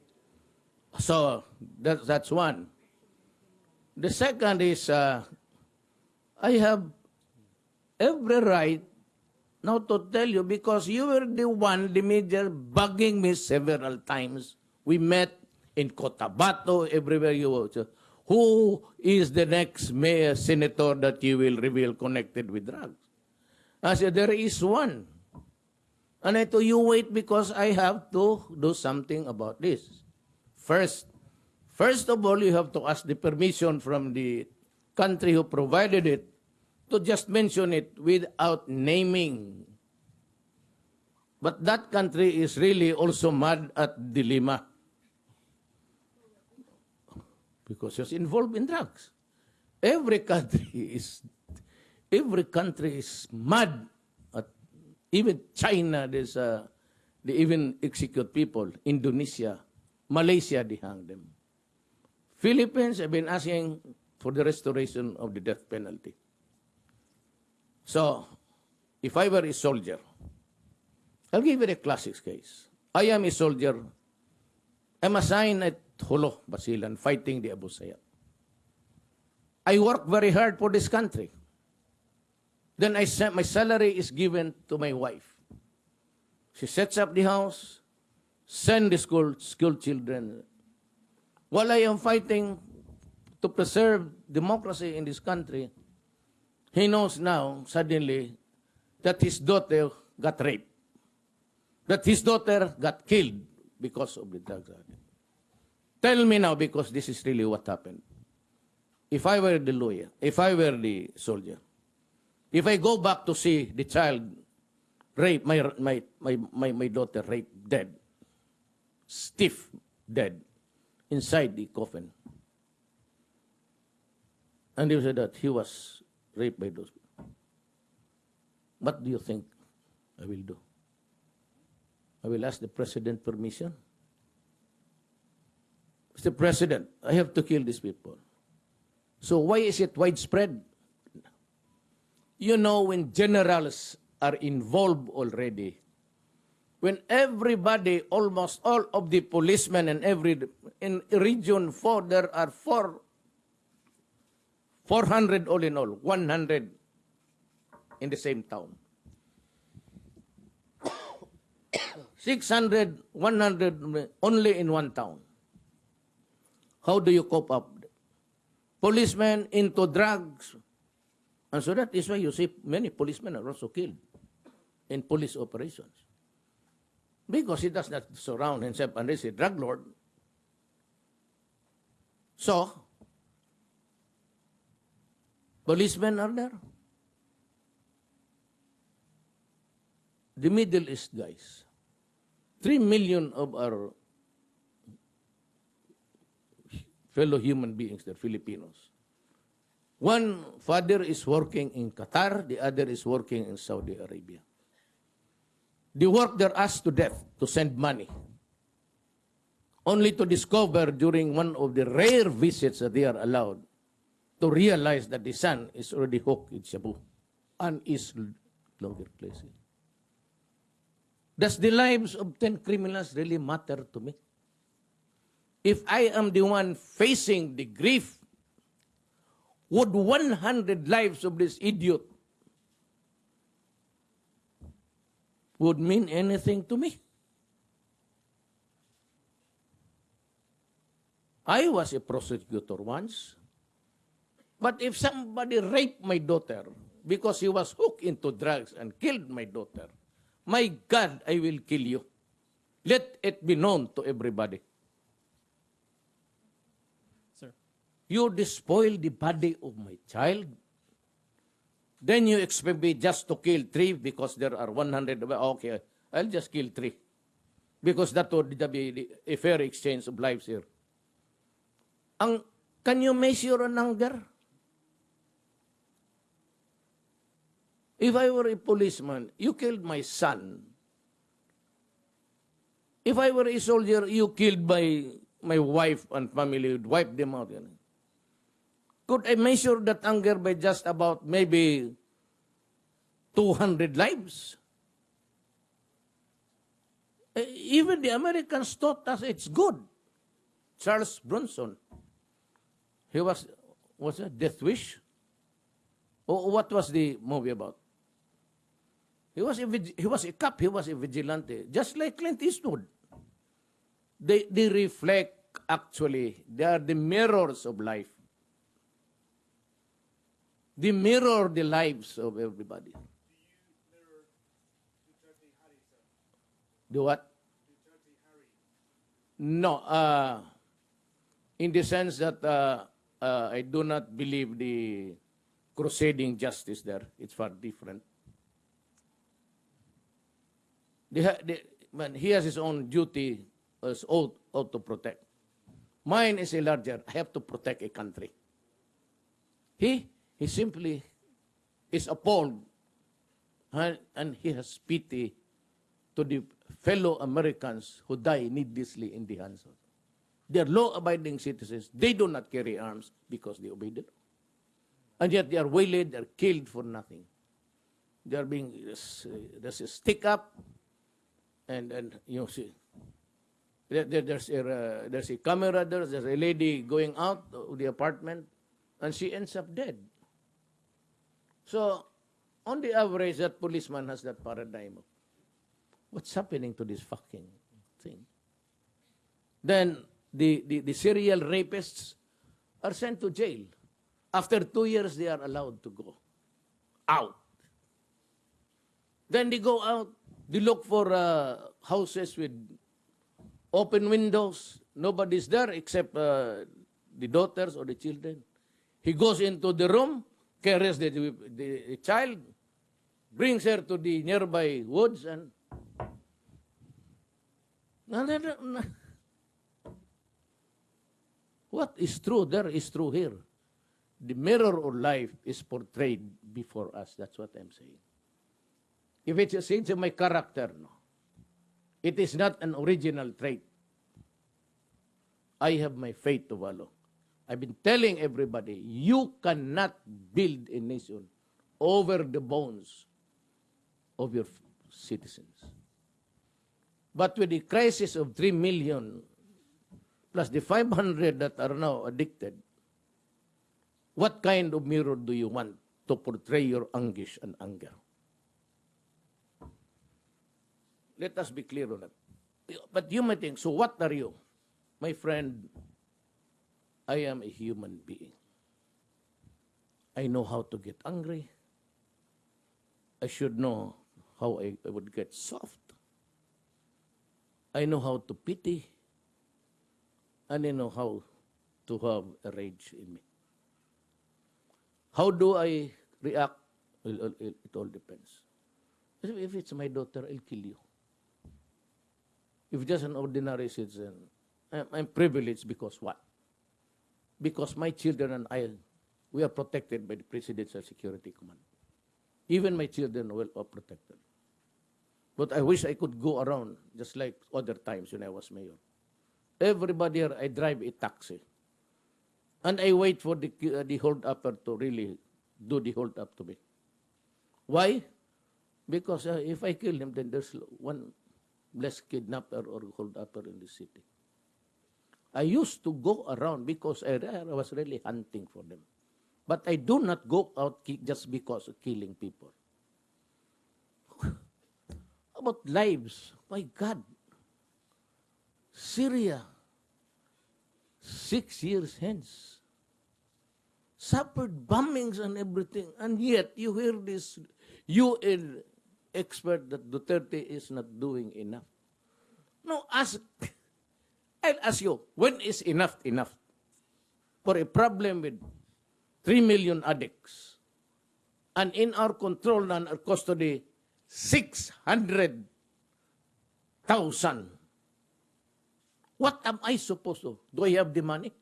So, that's one. The second is, I have every right now to tell you, because you were the one, the media, bugging me several times. We met in Cotabato, everywhere you were. Who is the next mayor, senator that you will reveal connected with drugs? I said, there is one. And I told you, wait, because I have to do something about this. First of all, you have to ask the permission from the country who provided it to just mention it without naming. But that country is really also mad at De Lima because he's involved in drugs. Every country is mad at, even China, they even execute people. Indonesia, Malaysia, they hang them. Philippines have been asking for the restoration of the death penalty. So, if I were a soldier, I'll give you a classic case. I am a soldier. I'm assigned at Holo, Basilan, fighting the Abu Sayyaf. I work very hard for this country. Then my salary is given to my wife. She sets up the house, send the school children. While I am fighting to preserve democracy in this country, he knows now, suddenly, that his daughter got raped. That his daughter got killed because of the drugs. Tell me now, because this is really what happened. If I were the lawyer, if I were the soldier, if I go back to see the child raped, my daughter raped, dead, stiff, dead, inside the coffin. And they said that he was raped by those people. What do you think I will do? I will ask the President permission. Mr. President, I have to kill these people. So why is it widespread? You know, when generals are involved already, when everybody, almost all of the policemen and in Region 4, there are 400 all in all, 100 in the same town. 600, 100 only in one town. How do you cope up? Policemen into drugs. And so that is why you see many policemen are also killed in police operations. Because he does not surround himself unless he's a drug lord. So, policemen are there. The Middle East guys. 3 million of our fellow human beings, the Filipinos, One father is working in Qatar, the other is working in Saudi Arabia. They work their ass to death to send money, only to discover during one of the rare visits that they are allowed to realize that the son is already hooked in Shabu and is longer placing. Does the lives of 10 criminals really matter to me? If I am the one facing the grief, would 100 lives of this idiot would mean anything to me? I was a prosecutor once. But if somebody raped my daughter because he was hooked into drugs and killed my daughter, my God, I will kill you. Let it be known to everybody.
Sir.
You despoil the body of my child. Then you expect me just to kill 3 because there are 100. Okay, I'll just kill 3. Because that would be a fair exchange of lives here. Can you measure an anger? If I were a policeman, you killed my son. If I were a soldier, you killed my wife and family, you'd wipe them out. Could I measure that anger by just about maybe 200 lives? Even the Americans thought us it's good. Charles Bronson, he was a Death Wish? Or what was the movie about? He was a cop, he was a vigilante, just like Clint Eastwood. They reflect, actually, they are the mirrors of life. They mirror the lives of everybody. Do you mirror Duterte Harry, sir? Do what? Duterte Harry. No, in the sense that I do not believe the crusading justice there. It's far different. He has his own duty as oath to protect. Mine is a larger. I have to protect a country. He simply is appalled, and he has pity to the fellow Americans who die needlessly in the hands of. They are law-abiding citizens. They do not carry arms because they obey the law. And yet they are waylaid, they are killed for nothing. They are being, there's a stick up, and you see, there's a camera, there's a lady going out of the apartment, and she ends up dead. So, on the average, that policeman has that paradigm of, what's happening to this fucking thing? Then, the serial rapists are sent to jail. After 2 years, they are allowed to go out. Then they go out, they look for houses with open windows. Nobody's there except the daughters or the children. He goes into the room, carries the child, brings her to the nearby woods, and what is true there is true here. The mirror of life is portrayed before us. That's what I'm saying. If it's a sense of my character, no. It is not an original trait. I have my faith to follow. I've been telling everybody, you cannot build a nation over the bones of your citizens. But with the crisis of 3 million, plus the 500 that are now addicted, what kind of mirror do you want to portray your anguish and anger? Let us be clear on that. But you may think, so what are you? My friend, I am a human being. I know how to get angry. I should know how I would get soft. I know how to pity. And I know how to have a rage in me. How do I react? Well, it all depends. If it's my daughter, I'll kill you. If just an ordinary citizen, I'm privileged because what? Because my children and I we are protected by the Presidential Security Command. Even my children are protected. But I wish I could go around just like other times when I was mayor. Everybody here, I drive a taxi. And I wait for the hold-upper to really do the hold-up to me. Why? Because if I kill him, then there's one less kidnapper or hold-upper in the city. I used to go around because I was really hunting for them. But I do not go out just because of killing people. About lives, my God. Syria, 6 years hence, suffered bombings and everything, and yet you hear this UN expert that Duterte is not doing enough. No, I'll ask you, when is enough enough? For a problem with 3 million addicts, and in our control and our custody, 600,000. What am I supposed to? Do I have the money?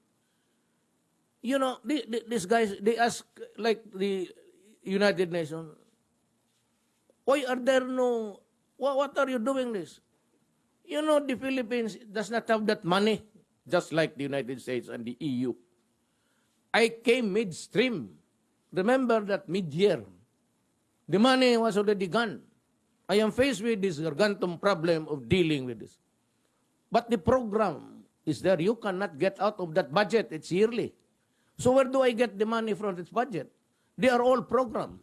You know, these guys, they ask, like the United Nations, why are there no, what are you doing this? You know, the Philippines does not have that money, just like the United States and the EU. I came midstream. Remember that mid-year, the money was already gone. I am faced with this gargantuan problem of dealing with this. But the program is there. You cannot get out of that budget. It's yearly. So where do I get the money from this budget? They are all programmed.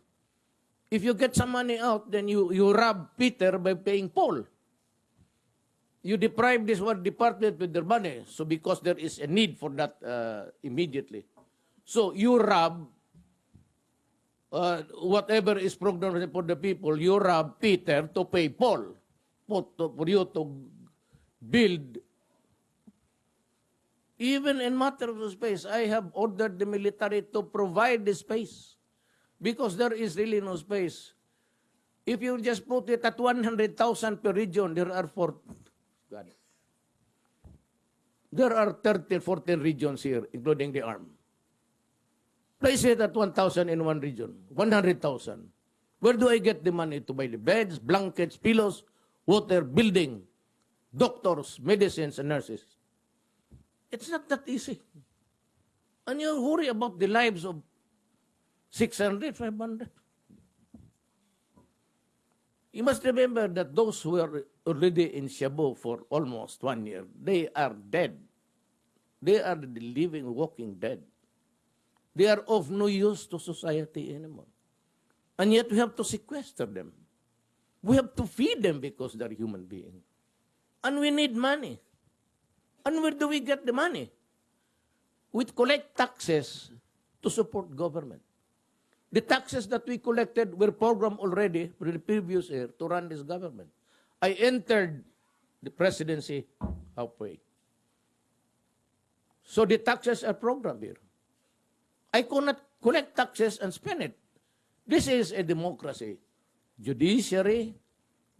If you get some money out, then you rob Peter by paying Paul. You deprive this one department with their money. So because there is a need for that immediately. So you rob whatever is programmed for the people, you rob Peter to pay Paul. For you to build. Even in matter of space, I have ordered the military to provide the space because there is really no space. If you just put it at 100,000 per region, there are 13, 14 regions here, including the arm. Place it at 1,000 in one region, 100,000. Where do I get the money to buy the beds, blankets, pillows, water, building, doctors, medicines, and nurses? It's not that easy. And you worry about the lives of 600, 500. You must remember that those who are already in Shabu for almost 1 year, they are dead. They are the living, walking dead. They are of no use to society anymore. And yet we have to sequester them. We have to feed them because they're human beings. And we need money. And where do we get the money? We collect taxes to support government. The taxes that we collected were programmed already for the previous year to run this government. I entered the presidency halfway. So the taxes are programmed here. I cannot collect taxes and spend it. This is a democracy. Judiciary,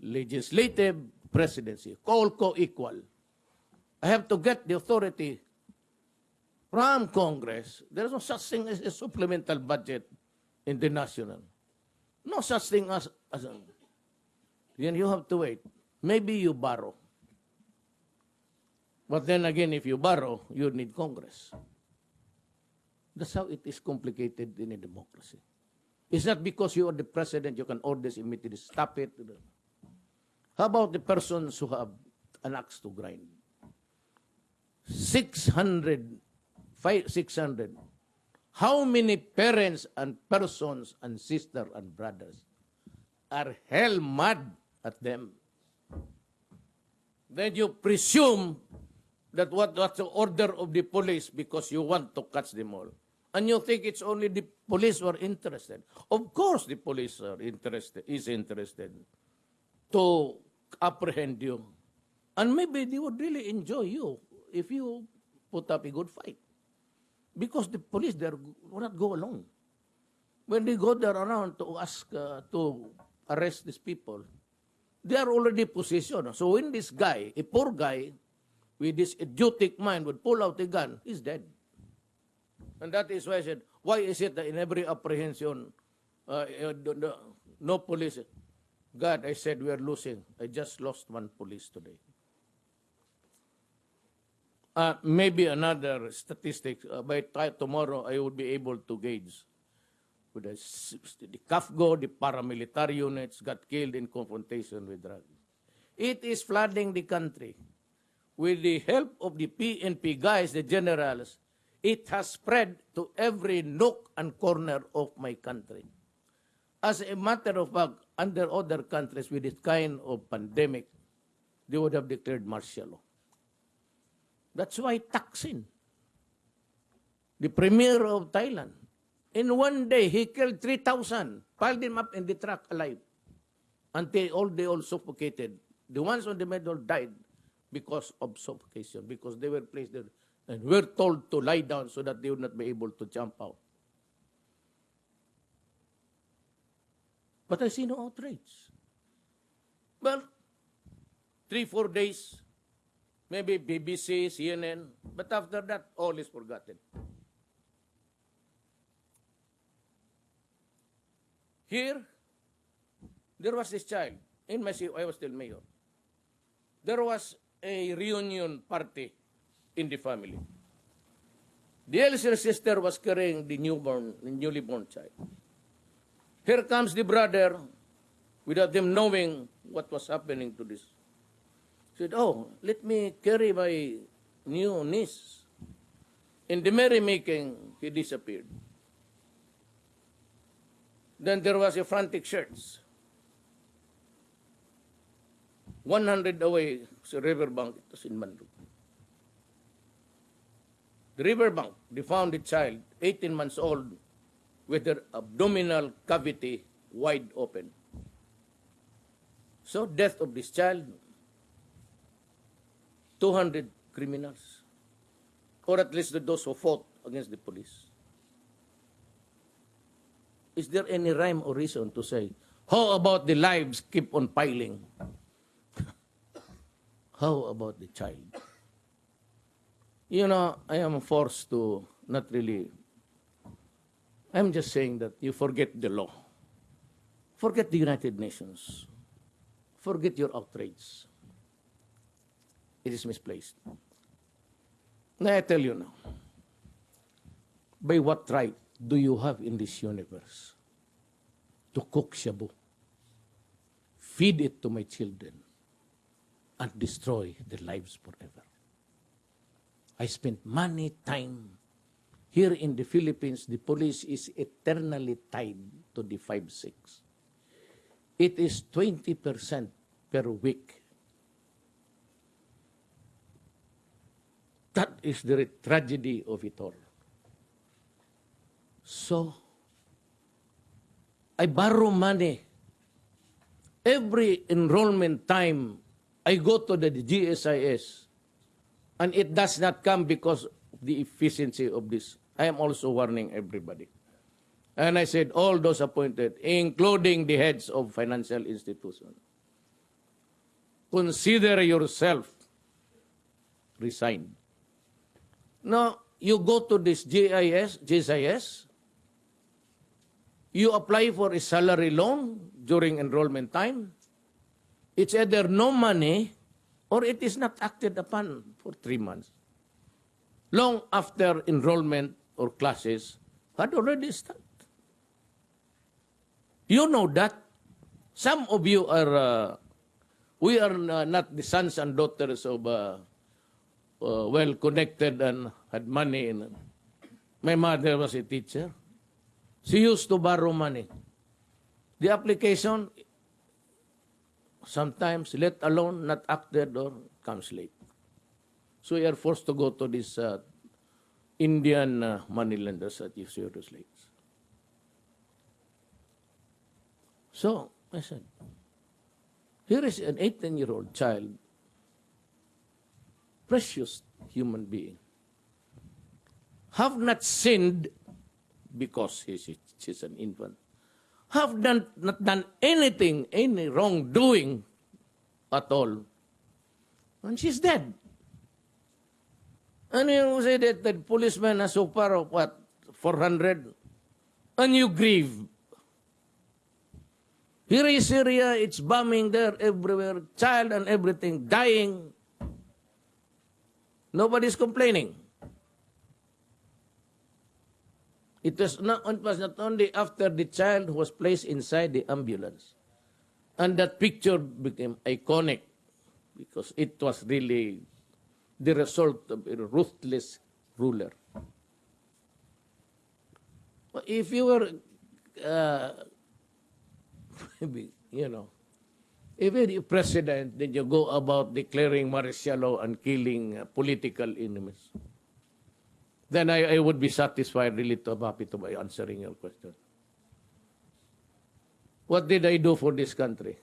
legislative, presidency, all co-equal. I have to get the authority from Congress. There is no such thing as a supplemental budget in the national. No such thing as then you have to wait. Maybe you borrow. But then again, if you borrow, you need Congress. That's how it is complicated in a democracy. It's not because you are the president, you can order this immediately, stop it. How about the persons who have an axe to grind? 600. How many parents and persons and sisters and brothers are hell mad at them? Then you presume that what's the order of the police because you want to catch them all. And you think it's only the police who are interested. Of course the police is interested to apprehend you. And maybe they would really enjoy you if you put up a good fight. Because the police there will not go alone. When they go there around to ask to arrest these people, they are already positioned. So when this guy, a poor guy, with this idiotic mind would pull out a gun, he's dead. And that is why I said, Why is it that in every apprehension, no police? God, I said we are losing. I just lost one police today. Maybe another statistic. Tomorrow, I would be able to gauge. With the CAFGO, the paramilitary units got killed in confrontation with drugs. It is flooding the country. With the help of the PNP guys, the generals, it has spread to every nook and corner of my country. As a matter of fact, under other countries with this kind of pandemic, they would have declared martial law. That's why Thaksin, the premier of Thailand, in one day he killed 3,000, piled them up in the truck alive, until they all suffocated. The ones on the middle died because of suffocation, because they were placed there and were told to lie down so that they would not be able to jump out. But I see no outrage. Well, 3-4 days, maybe BBC, CNN, but after that, all is forgotten. Here, there was this child. In my city, I was still mayor. There was a reunion party in the family. The elder sister was carrying the newly born child. Here comes the brother, without them knowing what was happening to this. Said, oh, let me carry my new niece. In the merrymaking, he disappeared. Then there was a frantic search. 100 away sa riverbank, it was in Mandu. The riverbank, they found the child, 18 months old, with their abdominal cavity wide open. So, death of this child, 200 criminals, or at least those who fought against the police. Is there any rhyme or reason to say, how about the lives keep on piling? How about the child? You know, I am forced to not really, I'm just saying that you forget the law. Forget the United Nations. Forget your outrage. It is misplaced. Now I tell you now, by what right do you have in this universe to cook shabu, feed it to my children, and destroy their lives forever? I spent money, time. Here in the Philippines, the police is eternally tied to the 5-6. It is 20% per week. That is the tragedy of it all. So, I borrow money. Every enrollment time, I go to the GSIS, and it does not come because of the efficiency of this. I am also warning everybody. And I said, all those appointed, including the heads of financial institutions, consider yourself resigned. Now, you go to this GSIS, you apply for a salary loan during enrollment time. It's either no money or it is not acted upon for 3 months. Long after enrollment or classes had already started. You know that. Some of you are, we are not the sons and daughters of well-connected and had money. My mother was a teacher. She used to borrow money. The application, sometimes let alone not acted or comes late. So we are forced to go to these Indian moneylenders at serious late. So I said, here is an 18-year-old child, precious human being, have not sinned because she's an infant, have not done anything, any wrongdoing at all, and she's dead. And you say that the policeman has so far of what, 400, and you grieve. Here in Syria, it's bombing there everywhere, child and everything, dying. Nobody's complaining. It was not only after the child was placed inside the ambulance. And that picture became iconic because it was really the result of a ruthless ruler. If you were, if you're the president, then you go about declaring martial law and killing political enemies, then I would be satisfied, really happy to be answering your question. What did I do for this country?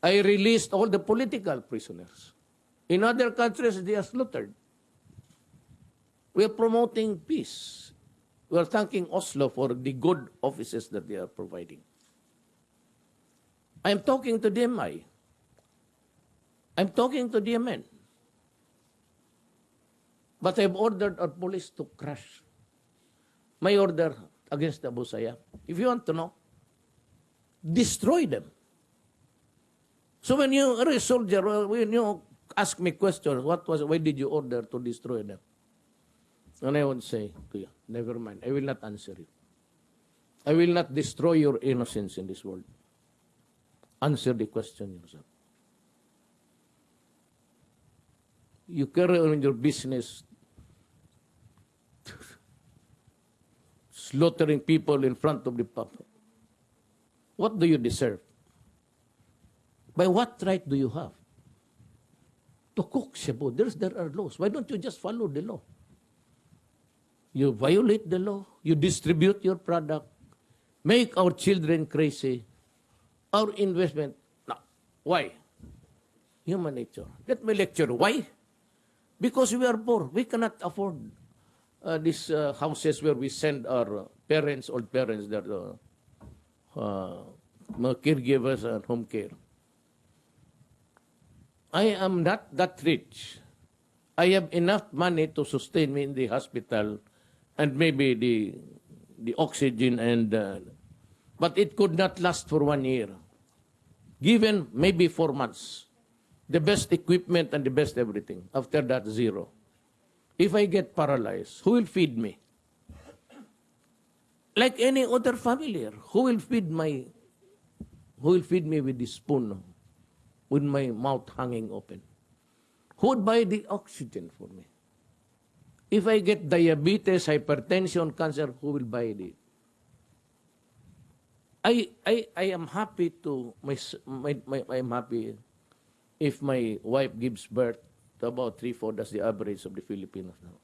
I released all the political prisoners. In other countries, they are slaughtered. We are promoting peace. We are thanking Oslo for the good offices that they are providing. I am talking to the MI. I'm talking to the MN. But I've ordered our police to crush my order against Abu Sayyaf. If you want to know, destroy them. So when you are a soldier, when you ask me questions, why did you order to destroy them? And I would say to you, never mind, I will not answer you. I will not destroy your innocence in this world. Answer the question yourself. You carry on your business, slaughtering people in front of the public. What do you deserve? By what right do you have to cook shabu? There are laws. Why don't you just follow the law? You violate the law. You distribute your product. Make our children crazy. Our investment. Now, why? Human nature. Let me lecture. Why? Because we are poor. We cannot afford these houses where we send our parents, old parents, that caregivers and home care. I am not that rich. I have enough money to sustain me in the hospital and maybe the oxygen but it could not last for 1 year. Given maybe 4 months. The best equipment and the best everything. After that, zero. If I get paralyzed, who will feed me? Like any other family, who will feed me with the spoon, with my mouth hanging open? Who would buy the oxygen for me? If I get diabetes, hypertension, cancer, who will buy it? I am happy I'm happy if my wife gives birth to about 3-4, that's the average of the Filipinos now.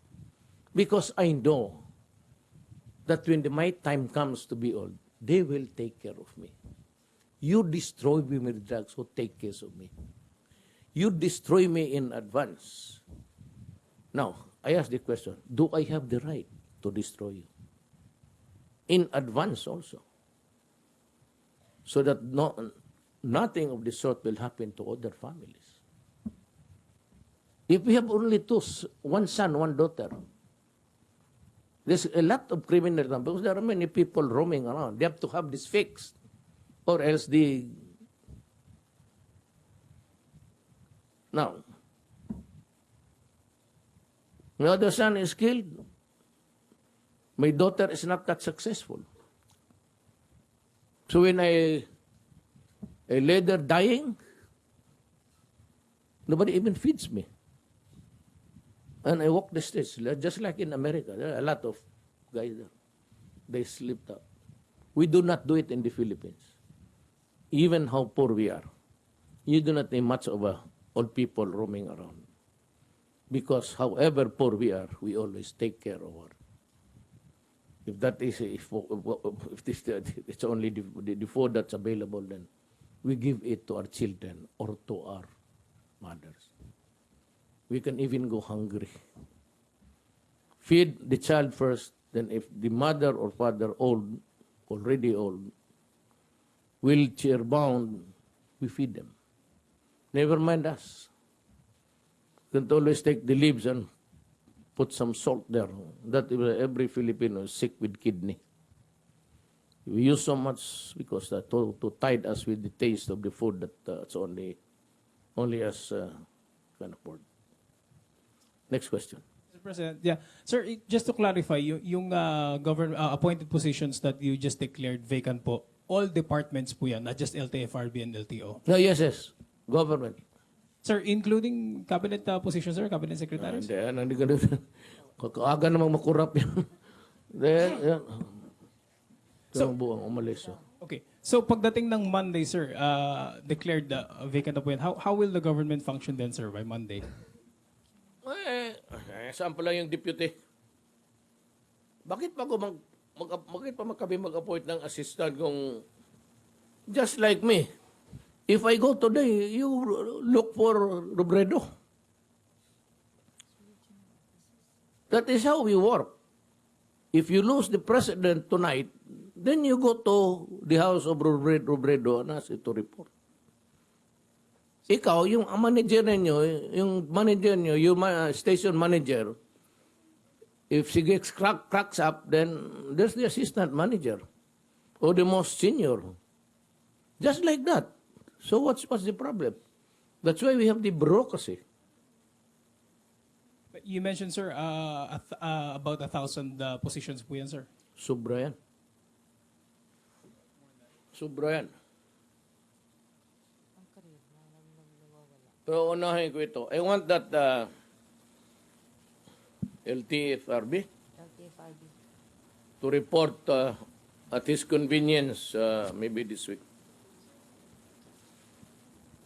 Because I know that when my time comes to be old, they will take care of me. You destroy me with drugs, who take care of me? You destroy me in advance. Now, I ask the question, do I have the right to destroy you? In advance also. So that nothing of the sort will happen to other families. If we have only one son, one daughter, there's a lot of criminal because there are many people roaming around. They have to have this fixed, or else Now, my other son is killed. My daughter is not that successful. So when I lay there dying, nobody even feeds me. And I walk the streets, just like in America. There are a lot of guys there. They slept up. We do not do it in the Philippines. Even how poor we are. You do not see much of old people roaming around. Because however poor we are, we always take care of our. If that is, if it's only the food that's available, then we give it to our children or to our mothers. We can even go hungry. Feed the child first, then if the mother or father already old, wheelchair bound, we feed them. Never mind us. We can always take the leaves and put put some salt there. That every Filipino is sick with kidney. We use so much because to tide us with the taste of the food that it's only us can afford. Next question.
Mr. President, yeah. Sir, just to clarify, yung government appointed positions that you just declared vacant po, all departments po yan, not just LTFRB and LTO.
No, yes. Government.
Sir, including cabinet positions, sir, cabinet secretaries?
Hindi ganun. Kakaaga namang makurap yan. Yan. So, buong umalis.
Okay. So pagdating ng Monday, sir, declared vacant na po yan, how will the government function then, sir, by Monday?
Saan pa lang yung deputy? Bakit pa kami mag-appoint ng assistant kung just like me? If I go today, you look for Robredo. That is how we work. If you lose the president tonight, then you go to the house of Robredo and ask it to report. Ikaw, yung manager ninyo, yung station manager, if she gets cracks up, then there's the assistant manager or the most senior. Just like that. So what's the problem? That's why we have the bureaucracy.
You mentioned, sir, about 1,000 positions po yan, sir.
Sobra yan. Sobra yan. Pero unahin ko ito. I want that LTFRB to report at his convenience maybe this week.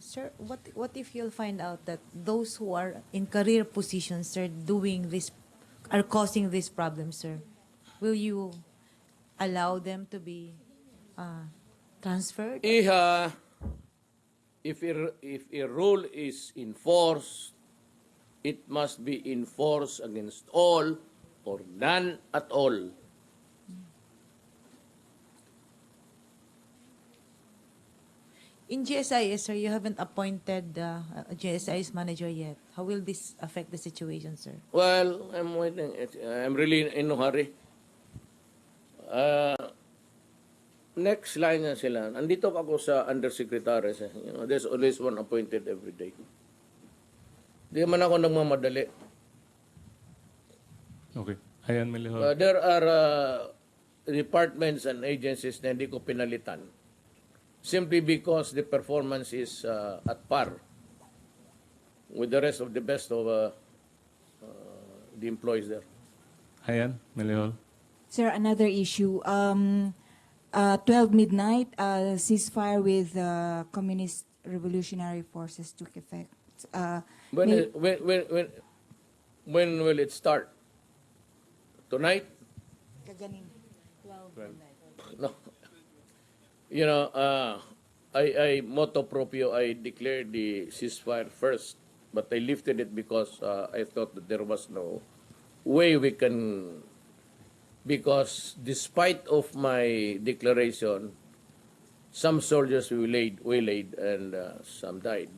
Sir, what if you'll find out that those who are in career positions, sir, are causing this problem, sir? Will you allow them to be transferred?
If a rule is enforced, it must be enforced against all or none at all.
In GSIS, sir, you haven't appointed a GSIS manager yet. How will this affect the situation, sir?
Well, I'm waiting. I'm really in no hurry. Next line na sila. Andito ako sa undersecretaries. There's always one appointed every day. Di man ako nagmamadali.
Okay. Ayan, Melihol.
There are departments and agencies na hindi ko pinalitan. Simply because the performance is at par with the rest of the best of the employees there.
Ayan, Melihol.
Sir, another issue. 12 midnight, ceasefire with Communist Revolutionary Forces took effect.
When will it start? Tonight?
Kaganing. 12 midnight.
No. You know, I motu proprio, I declared the ceasefire first, but I lifted it because I thought that there was no way we can, because despite of my declaration, some soldiers were waylaid and some died.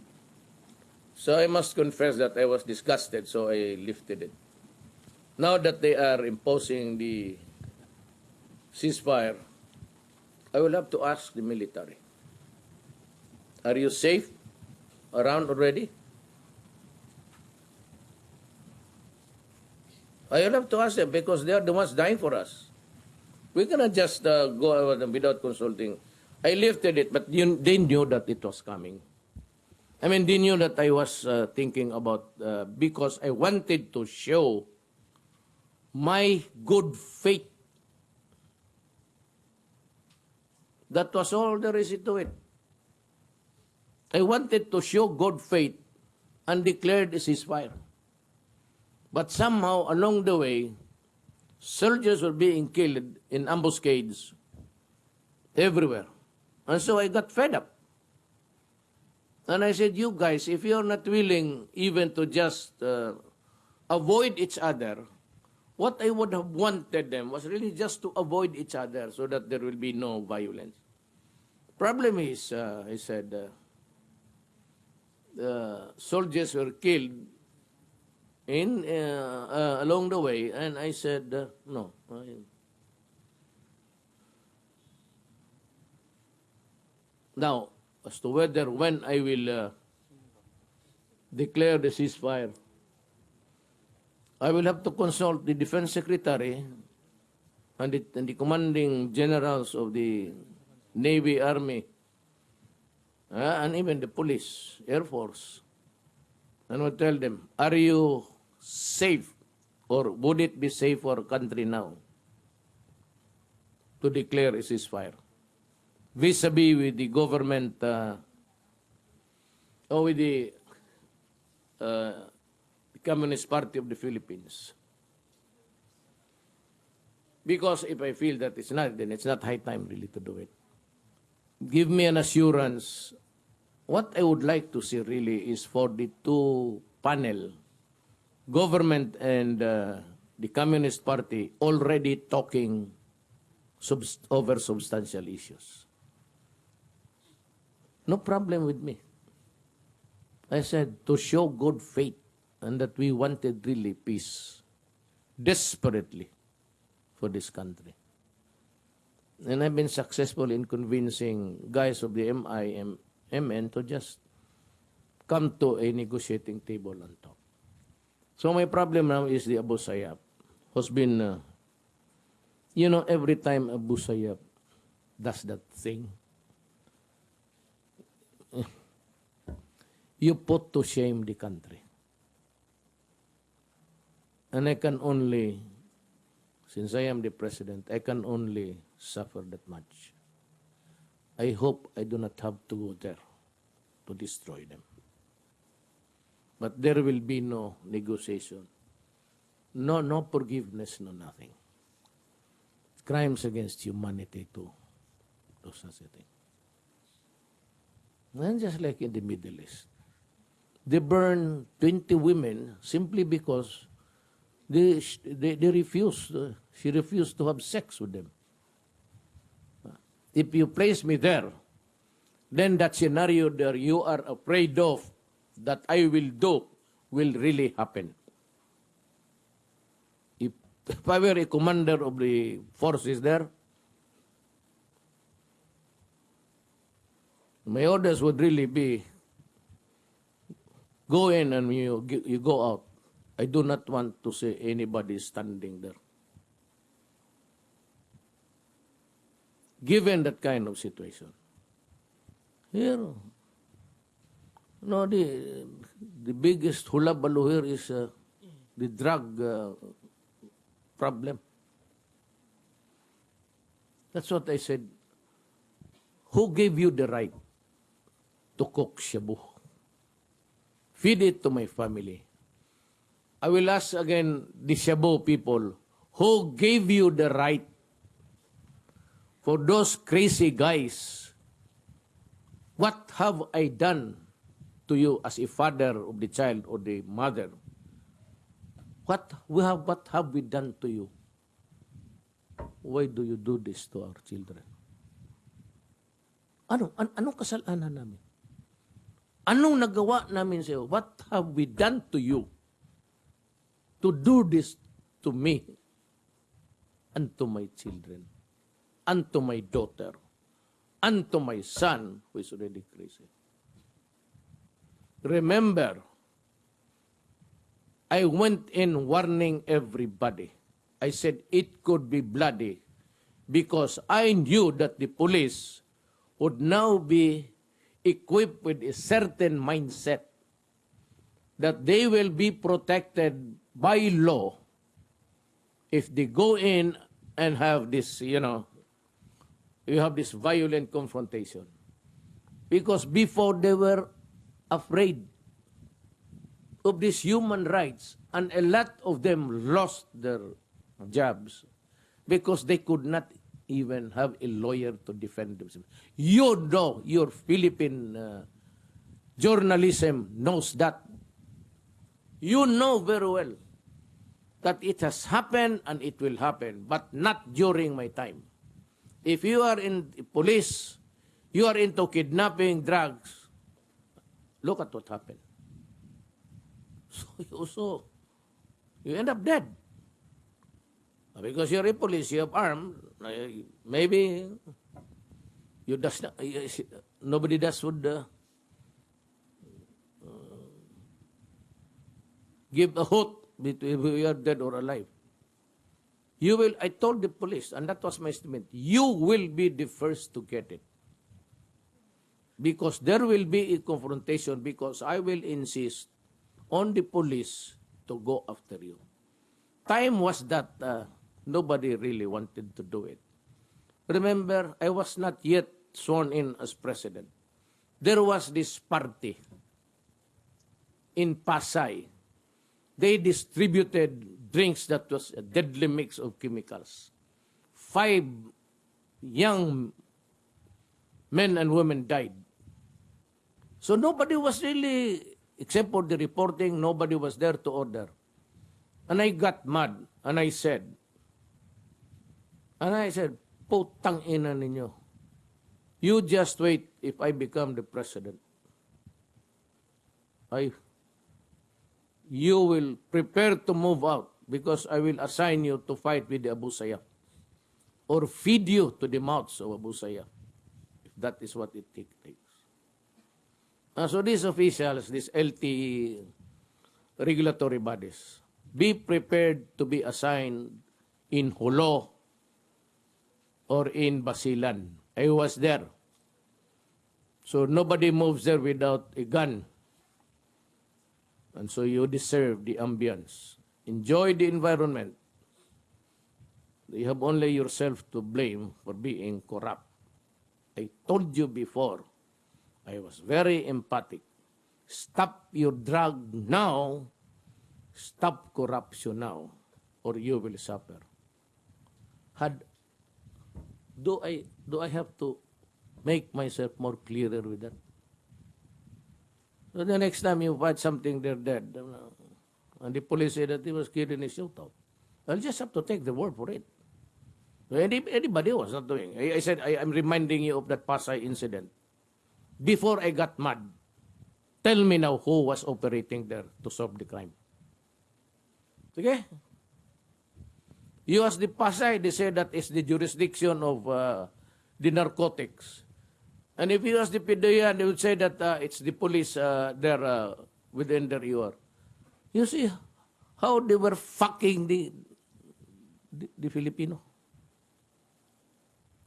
So I must confess that I was disgusted, so I lifted it. Now that they are imposing the ceasefire, I will have to ask the military, are you safe around already? I will have to ask them because they are the ones dying for us. We cannot just go out without consulting. I lifted it, but they knew that it was coming. I mean, they knew that I was thinking about, because I wanted to show my good faith. That was all there is to it. I wanted to show good faith and declared a ceasefire. But somehow, along the way, soldiers were being killed in ambuscades everywhere. And so I got fed up. And I said, you guys, if you're not willing even to just avoid each other, what I would have wanted them was really just to avoid each other so that there will be no violence. Problem is, I said, soldiers were killed along the way, and I said, no. Now, as to whether when I will declare the ceasefire, I will have to consult the Defense Secretary and the commanding generals of the Navy, Army, and even the police, Air Force, and will tell them, are you safe, or would it be safe for a country now to declare a ceasefire vis-a-vis with the government or with the Communist Party of the Philippines? Because if I feel that it's not, then it's not high time really to do it. Give me an assurance. What I would like to see really is for the two panel, government and the Communist Party, already talking over substantial issues. No problem with me. I said to show good faith and that we wanted really peace, desperately, for this country. And I've been successful in convincing guys of the MN to just come to a negotiating table and talk. So my problem now is the Abu Sayyaf, who's been, every time Abu Sayyaf does that thing, you put to shame the country. And I can only, since I am the president, I can only suffer that much. I hope I do not have to go there to destroy them. But there will be no negotiation, no forgiveness, no nothing. Crimes against humanity to such a thing. And just like in the Middle East, they burn 20 women simply because they refused. She refused to have sex with them. If you place me there, then that scenario that you are afraid of that I will do will really happen. If I were a commander of the forces there, my orders would really be, go in and you go out. I do not want to see anybody standing there. Given that kind of situation. Here, the biggest hulabaloo here is the drug problem. That's what I said. Who gave you the right to cook shabu? Feed it to my family. I will ask again the shabu people, who gave you the right for those crazy guys? What have I done to you as a father of the child or the mother? What have we done to you? Why do you do this to our children? Anong kasalanan namin? Anong nagawa namin sa iyo? What have we done to you to do this to me and to my children and to my daughter and to my son who is already crazy? Remember, I went in warning everybody. I said it could be bloody because I knew that the police would now be equipped with a certain mindset that they will be protected by law if they go in and have this, you have this violent confrontation. Because before they were afraid of these human rights, and a lot of them lost their jobs because they could not even have a lawyer to defend themselves. You know, your Philippine journalism knows that. You know very well that it has happened and it will happen, but not during my time. If you are in police, you are into kidnapping, drugs, look at what happened. So you end up dead. Because you're a police, you have armed, maybe you does not, nobody does would give a hoot between you are dead or alive. You will, I told the police, and that was my statement, you will be the first to get it. Because there will be a confrontation, because I will insist on the police to go after you. Time was that nobody really wanted to do it. Remember, I was not yet sworn in as president. There was this party in Pasay. They distributed drinks that was a deadly mix of chemicals. 5 young men and women died. So nobody was really, except for the reporting, nobody was there to order. And I got mad, and I said, putang ina ninyo. You just wait if I become the president. You will prepare to move out because I will assign you to fight with the Abu Sayyaf or feed you to the mouths of Abu Sayyaf, if that is what it takes. So these officials, these LTE regulatory bodies, be prepared to be assigned in Hulo or in Basilan. I was there. So nobody moves there without a gun. And so you deserve the ambience. Enjoy the environment. You have only yourself to blame for being corrupt. I told you before, I was very emphatic. Stop your drug now. Stop corruption now, or you will suffer. Do I have to make myself more clearer with that? So the next time you find something, they're dead. And the police say that he was killed in a shootout. I'll just have to take the word for it. Anybody was not doing. I said, I'm reminding you of that Pasay incident. Before I got mad, tell me now who was operating there to solve the crime. Okay? You ask the Pasay, they say that is the jurisdiction of the narcotics. And if you ask the PDEA, they would say that it's the police there within their EOR. You see how they were fucking the Filipino.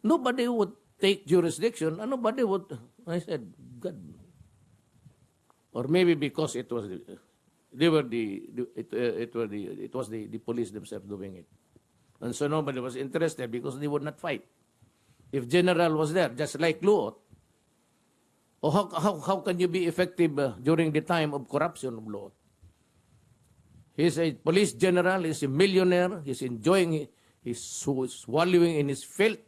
Nobody would take jurisdiction, and nobody would. I said, God. Or maybe because it was the police themselves doing it, and so nobody was interested because they would not fight. If General was there, just like Luot, or how can you be effective during the time of corruption of Luot? He's a police general. He's a millionaire. He's enjoying. He's swallowing in his filth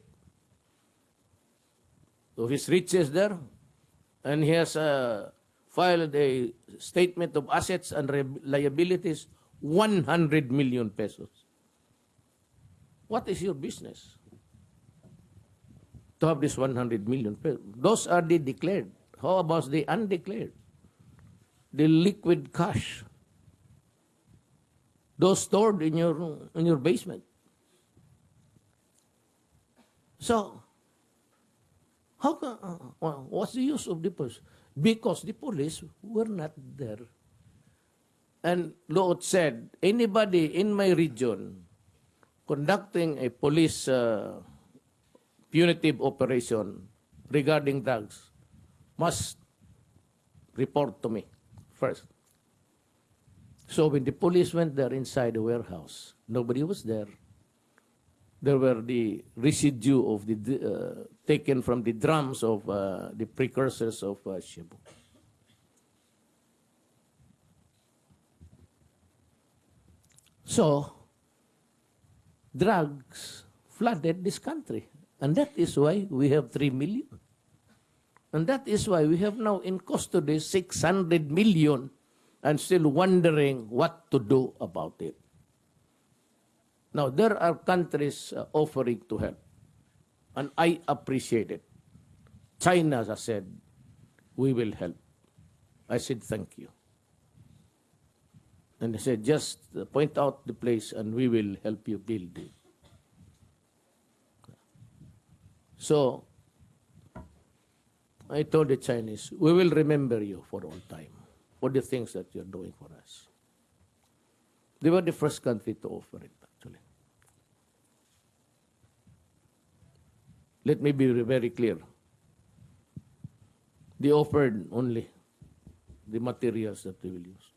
of his riches there, and he has filed a statement of assets and liabilities, 100 million pesos. What is your business to have this 100 million pesos? Those are the declared. How about the undeclared? The liquid cash. Those stored in your basement. So, what's the use of the police? Because the police were not there. And Lord said, anybody in my region conducting a police punitive operation regarding drugs must report to me first. So when the police went there inside the warehouse, nobody was there. There were the residue of the taken from the drums of the precursors of Cebu. So, drugs flooded this country. And that is why we have 3 million. And that is why we have now in custody 600 million and still wondering what to do about it. Now, there are countries offering to help, and I appreciate it. China has said, we will help. I said, thank you. And they said, just point out the place and we will help you build it. So, I told the Chinese, we will remember you for all time, for the things that you're doing for us. They were the first country to offer it, actually. Let me be very clear. They offered only the materials that we will use.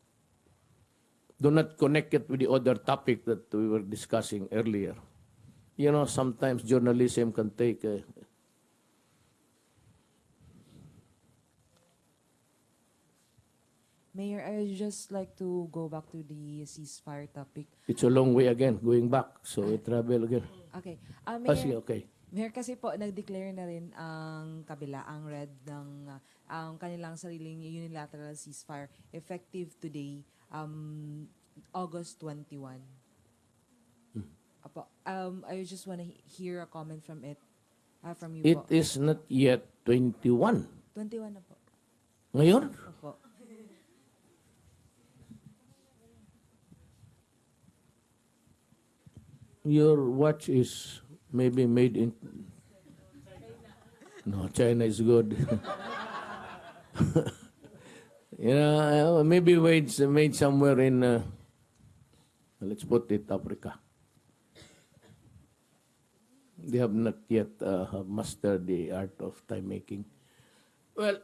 Do not connect it with the other topic that we were discussing earlier. You know, sometimes journalism can take
Mayor, I would just like to go back to the ceasefire topic.
it's a long way again, going back. So we travel again.
Okay.
Kasi,
Mayor,
okay.
Mayor, kasi po, nag-declare na rin ang kabila, ang red ng ang kanilang sariling unilateral ceasefire effective today, August 21. Apo, I just want to hear a comment from it, from you
It
po.
is not yet 21.
21 na po.
Ngayon?
Opo.
Your watch is maybe made in... No, China is good. You know, maybe made somewhere in, let's put it, Africa. They have not yet mastered the art of time making. Well,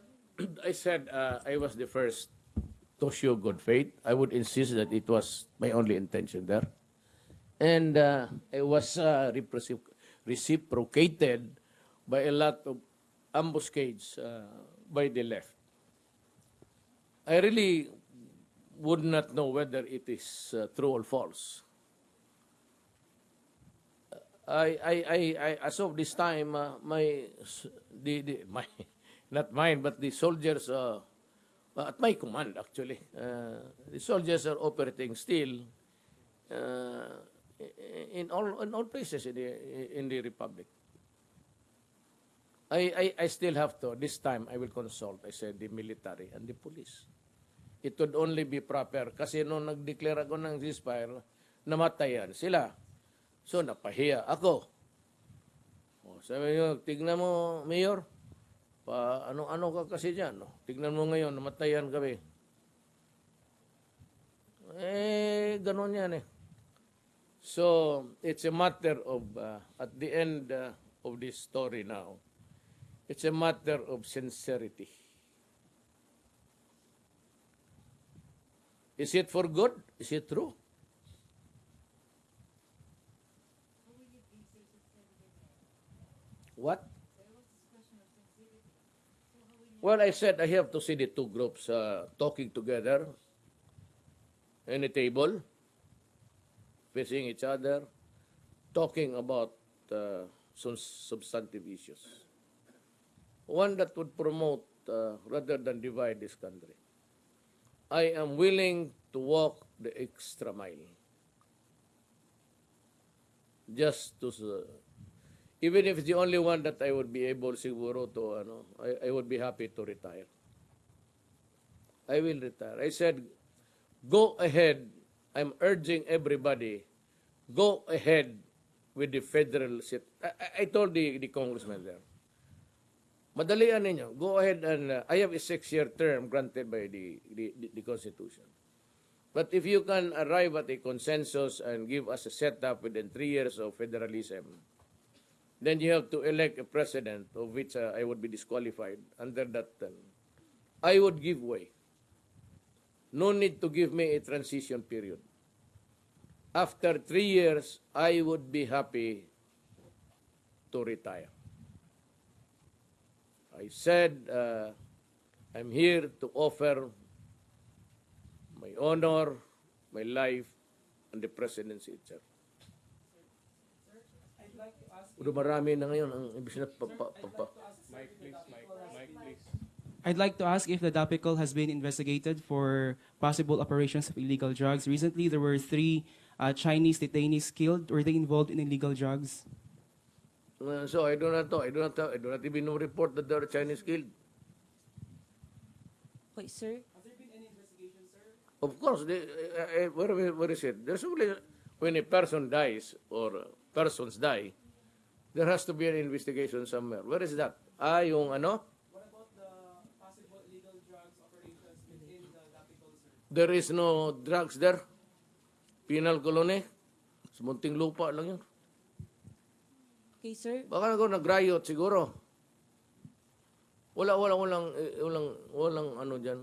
I said I was the first to show good faith. I would insist that it was my only intention there. And it was reciprocated by a lot of ambuscades by the left. I really would not know whether it is true or false. I as of this time, my not mine, but the soldiers at my command actually, the soldiers are operating still in all places in the republic. I still have to, this time I will consult, I said, the military and the police. It would only be proper kasi nung nag-declare ako ng ceasefire, namatayan sila. So napahiya ako. O, sabi nyo, tignan mo, Mayor, ano ka kasi dyan. No? Tignan mo ngayon, namatayan kami. Ganon yan eh. So, it's a matter of, at the end of this story now, it's a matter of sincerity. Is it for good? Is it true? What? Well, I said I have to see the two groups talking together in a table, facing each other, talking about some substantive issues. One that would promote rather than divide this country. I am willing to walk the extra mile. Just to, even if it's the only one that I would be able siguro to, I would be happy to retire. I will retire. I said, go ahead. I'm urging everybody, go ahead with the federal seat. I told the congressman there, madalian ninyo. Go ahead and, I have a 6-year term granted by the Constitution. But if you can arrive at a consensus and give us a setup within 3 years of federalism, then you have to elect a president, of which I would be disqualified under that term. I would give way. No need to give me a transition period. After 3 years, I would be happy to retire. I said, I'm here to offer my honor, my life, and the presidency itself. Marami na ngayon ang ibig na
Mike, please.
I'd like to ask if the DAPICOL has been investigated for possible operations of illegal drugs. Recently, there were 3 Chinese detainees killed. Were they involved in illegal drugs?
So I do not know. I do not even know report that there are Chinese killed.
Okay, sir.
Has there been any investigation, sir?
Of course, where is it? There's only, when a person dies or persons die, there has to be an investigation somewhere. Where is that? Yung ano?
What about the possible illegal drugs operations within the Dapical, sir?
There is no drugs there. Penal colony. Munting lupa lang yun.
Okay, sir.
Baka ako nag-riot siguro. Walang ano dyan.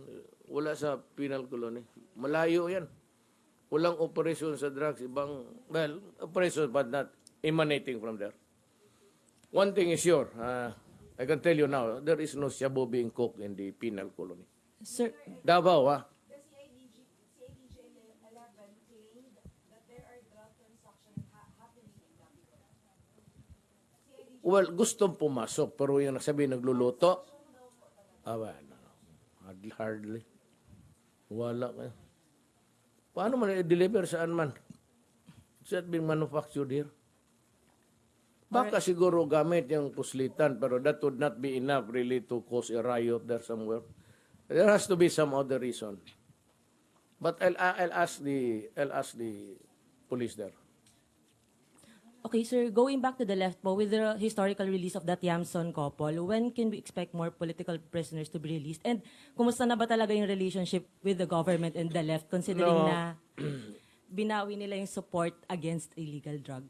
Wala sa penal colony. Malayo yan. Walang operation sa drugs. Well, operation but not emanating from there. One thing is sure. I can tell you now, there is no shabu being cooked in the penal colony.
Sir,
Davao, ha? Well, gustong pumasok, pero yung nagsabi nagluluto, no. Hardly. Wala kayo. Paano man i-deliver saan man? It's not being manufactured here. Baka siguro gamit yung puslitan, pero that would not be enough really to cause a riot there somewhere. There has to be some other reason. But I'll ask the police there.
Okay, sir, going back to the left po, with the historical release of that Yamson couple, when can we expect more political prisoners to be released? And kumusta na ba talaga yung relationship with the government and the left, considering na binawi nila yung support against illegal drugs?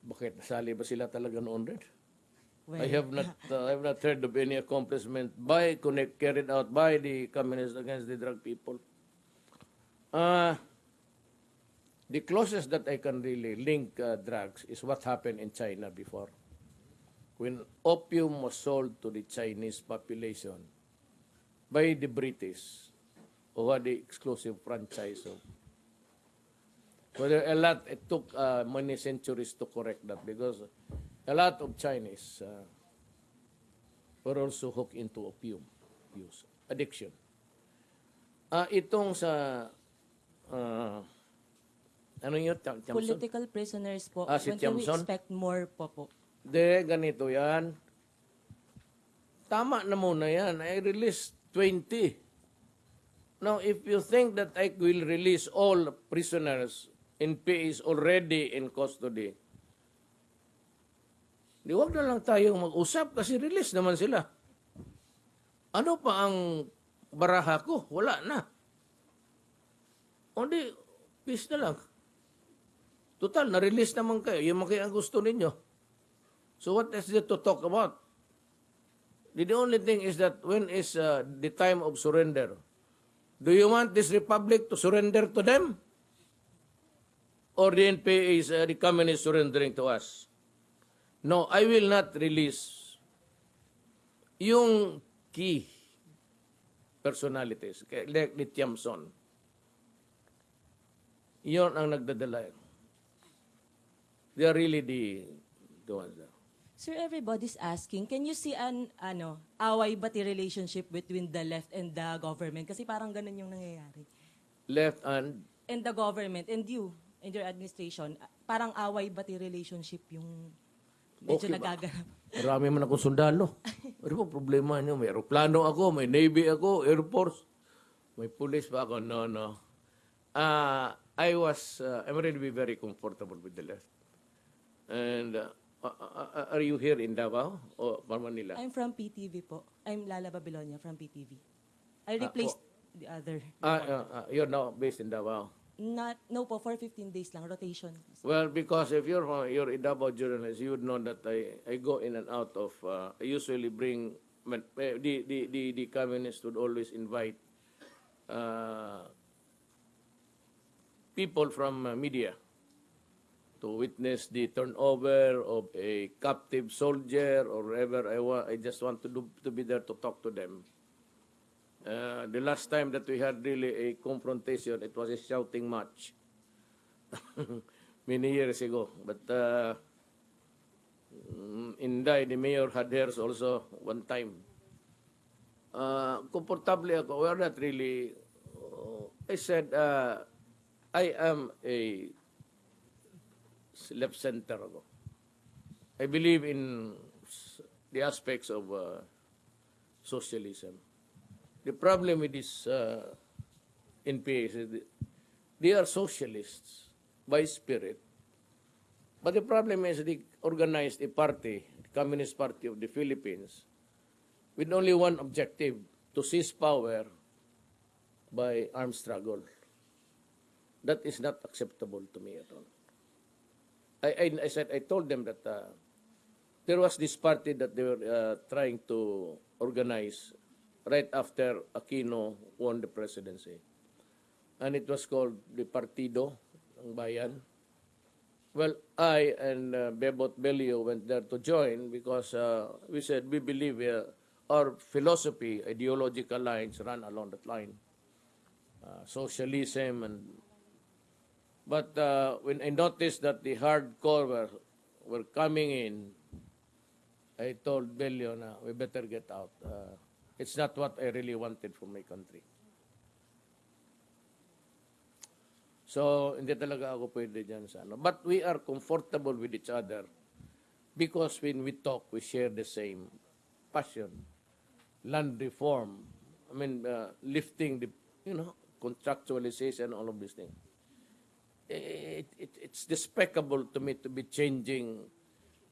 Bakit? Nasali ba sila talaga noon rin?
Well,
I have not heard of any accomplishment carried out by the communists against the drug people. The closest that I can really link drugs is what happened in China before. When opium was sold to the Chinese population by the British, who had the exclusive franchise of. Whether it took many centuries to correct that because a lot of Chinese were also hooked into opium use, addiction. Itong sa ano yun? Tiamson?
political prisoners po,
Si
when can we
Tiamson?
expect more po?
Ganito yan. Tama na muna yan. I released 20. Now, if you think that I will release all prisoners in PAs already in custody, wag na lang tayong mag-usap kasi release naman sila. Ano pa ang baraha ko? Wala na. O di, peace na lang. Total, na-release naman kayo. Yung mga ang gusto ninyo. So what is there to talk about? The only thing is that when is the time of surrender? Do you want this republic to surrender to them? Or the NPA is the communist surrendering to us? No, I will not release yung key personalities, like the Tiamson. Iyon ang nagdadala. They are really the ones there.
Sir, everybody's asking, can you see an away-bati relationship between the left and the government? Kasi parang ganun yung nangyayari.
Left and
And the government, and you, and your administration, parang away-bati relationship yung medyo
Okay ba?
nagaganap.
Marami man akong sundalo. Ano ba problema niyo? May aeroplano ako, may Navy ako, Air Force, may police pa ako. No. I'm really very comfortable with the left. And are you here in Davao or Manila?
I'm from PTV po. I'm Lala Babylonia from PTV. I replaced the other.
You're now based in Davao.
No po, for 15 days lang, rotation.
Well, because if you're a Davao journalist, you would know that I go in and out of. I usually bring the communists would always invite people from media to witness the turnover of a captive soldier or whatever. I just want to be there to talk to them. The last time that we had really a confrontation, it was a shouting match many years ago. But in Inday, the mayor had hers also one time. Comfortably ako, we're not really. I said, I am a left center ako. I believe in the aspects of socialism. The problem with this NPA, they are socialists by spirit. But the problem is they organized a party, the Communist Party of the Philippines, with only one objective, to seize power by armed struggle. That is not acceptable to me at all. I told them that there was this party that they were trying to organize right after Aquino won the presidency. And it was called the Partido ng Bayan. Well, I and Bebot Belio went there to join because we said we believe our philosophy, ideological lines run along that line. Socialism but when I noticed that the hardcore were coming in, I told Belio na we better get out. It's not what I really wanted for my country. So, hindi talaga ako pwede dyan sa ano. But we are comfortable with each other because when we talk, we share the same passion. Land reform, lifting the, contractualization, all of these things. It's despicable to me to be changing.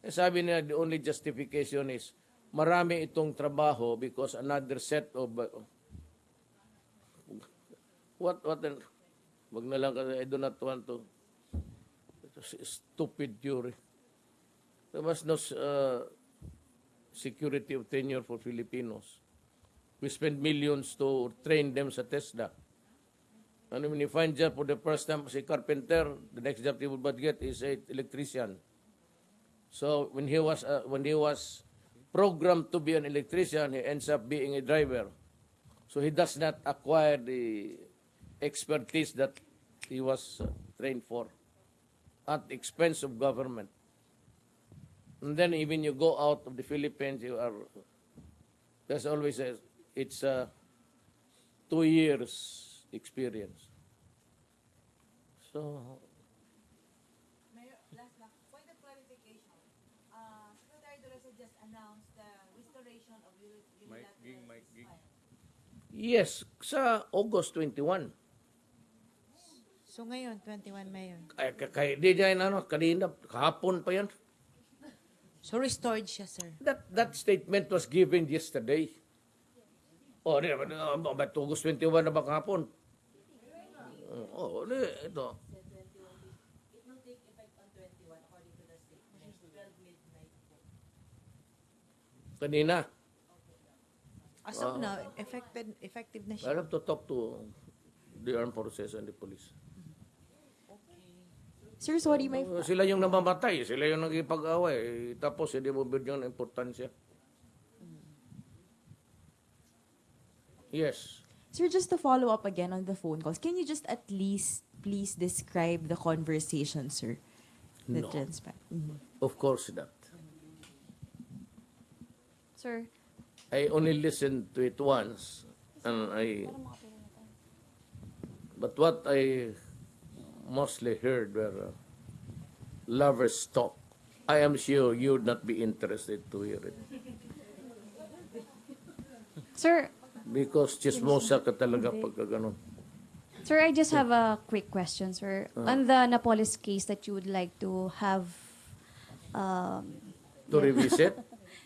Sabi niya, the only justification is, marami itong trabaho because another set of, wag na lang kasi I do not want to, stupid theory. There was no security of tenure for Filipinos. We spend millions to train them sa TESDA. And when you find job for the first time as a carpenter, the next job he would get is an electrician. So when he was programmed to be an electrician, he ends up being a driver. So he does not acquire the expertise that he was trained for at the expense of government. And then even you go out of the Philippines, there's always it's 2 years experience. So,
Mayor, last point of clarification. Secretary Duterte just announced the restoration of unilateral ceasefire.
yes, sa August 21.
So ngayon, 21 Mayor.
Di dyan, kanina, kahapon pa yan.
So restored siya, sir.
That statement was given yesterday. But August 21 na ba kahapon? Ito.
It will take effect on 21 according to the statement. 12 midnight po.
Kanina.
As of now, effective na
I
siya.
have to talk to the armed forces and the police.
Sir, sorry, my...
Sila yung namamatay, sila yung nagipag-away, tapos hindi mo bigyan ng importansya. Yes.
Sir, just to follow up again on the phone calls, can you just at least please describe the conversation, sir?
No. Of course not.
Sir?
I only listened to it once, but what I mostly heard were lovers talk. I am sure you would not be interested to hear it.
Sir,
Because chismosa ka talaga pagka ganun.
Sir, I just have a quick question, sir. On the Napoles case that you would like to have...
To revisit?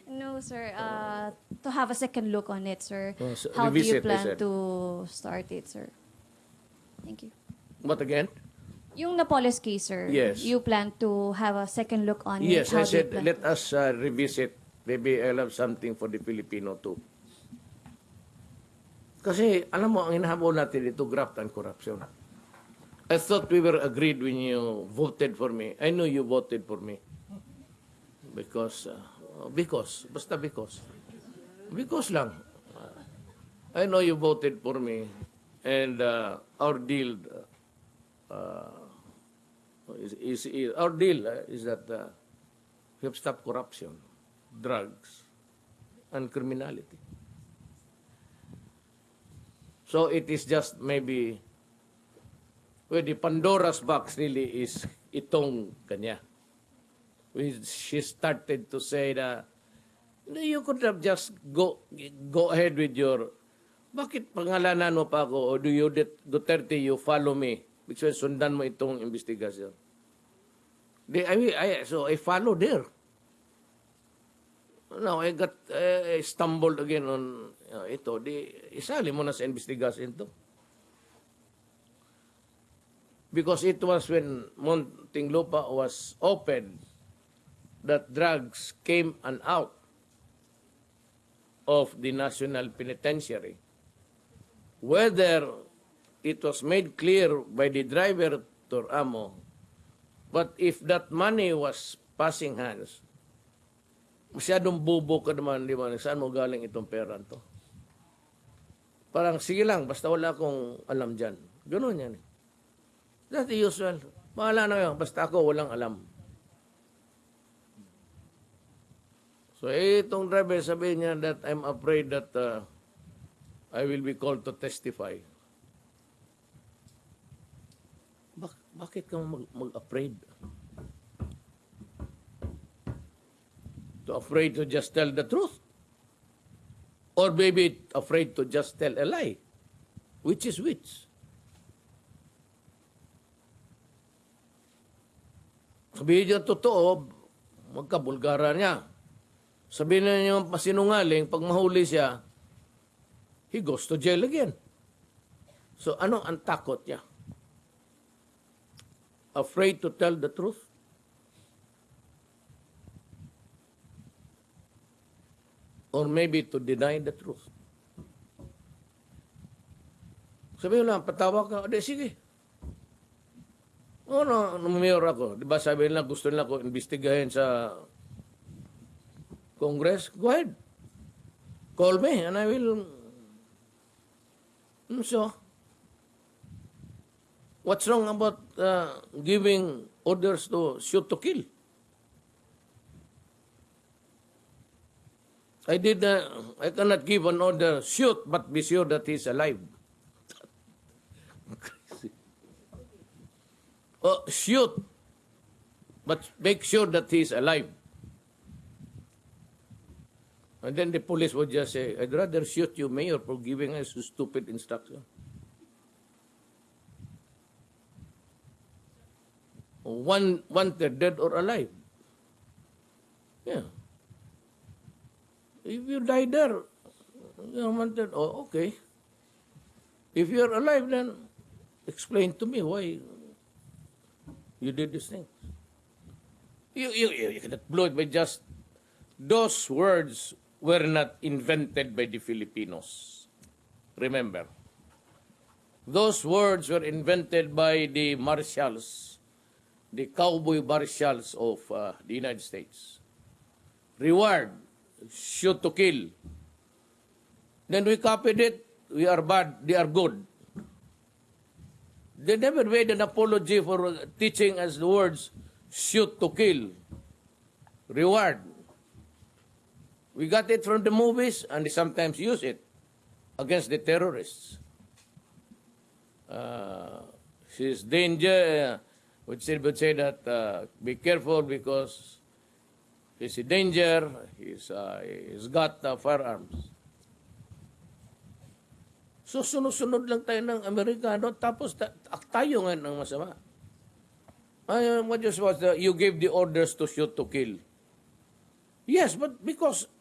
No, sir. To have a second look on it, sir.
So
How do you
revisit, I
plan
said.
to start it, sir? Thank you.
What again?
Yung Napoles case, sir.
Yes.
You plan to have a second look on it?
Yes,
How
I
do you
said,
plan?
let us revisit. Maybe I'll have something for the Filipino too. Kasi, alam mo, ang hinahabol natin ito, graft and corruption. I thought we were agreed when you voted for me. I know you voted for me. Because lang. I know you voted for me. And our deal is that we have stopped corruption, drugs, and criminality. So it is just maybe where the Pandora's box really is itong kanya. She started to say that you could have just go ahead with your Bakit pangalanan mo pa ako, o do you, Duterte, you follow me? Which means, sundan mo itong investigasyon. So I follow there. Now, I stumbled again on ito. Isali mo na sa investigasyon to. Because it was when Muntinlupa was opened that drugs came and out of the National Penitentiary. Whether it was made clear by the driver to Amo, but if that money was passing hands, masyadong bubo ka naman, di ba? Saan mo galing itong pera to? Parang, sige lang, basta wala akong alam dyan. Ganun yan. That's the usual. Bahala na yun, basta ako walang alam. So, itong driver sabihin niya that I'm afraid that I will be called to testify. Bakit ka mag-afraid? Afraid to just tell the truth? Or maybe afraid to just tell a lie? Which is which? Sabihin niya totoo, magkabulgara niya. Sabihin niya yung pasinungaling, pag mahuli siya, he goes to jail again. So ano ang takot niya? Afraid to tell the truth? Or maybe to deny the truth? Sabi lang, patawa ka, o di sige. O mayor ako. Di ba sabi nila, gusto nila ko investigahin sa Congress? Go ahead. Call me and I will. So, what's wrong about giving orders to shoot to kill? I cannot give an order, shoot, but be sure that he's alive. Oh, shoot, but make sure that he's alive. And then the police would just say, I'd rather shoot you, Mayor, for giving us a stupid instruction. Wanted, dead or alive. Yeah. If you die there, you're wanted, oh, okay. If you're alive, then explain to me why you did this thing. You cannot blow it by just... Those words were not invented by the Filipinos. Remember. Those words were invented by the marshals, the cowboy marshals of the United States. Reward, shoot to kill. Then we copied it. We are bad. They are good. They never made an apology for teaching us the words shoot to kill, reward. We got it from the movies, and they sometimes use it against the terrorists. She's danger. Would say that be careful because he's in danger. He's got firearms. So sunod-sunod lang tayo ng Amerikano, tapos tayo ngayon ang masama. What just was you gave the orders to shoot to kill. Yes, but because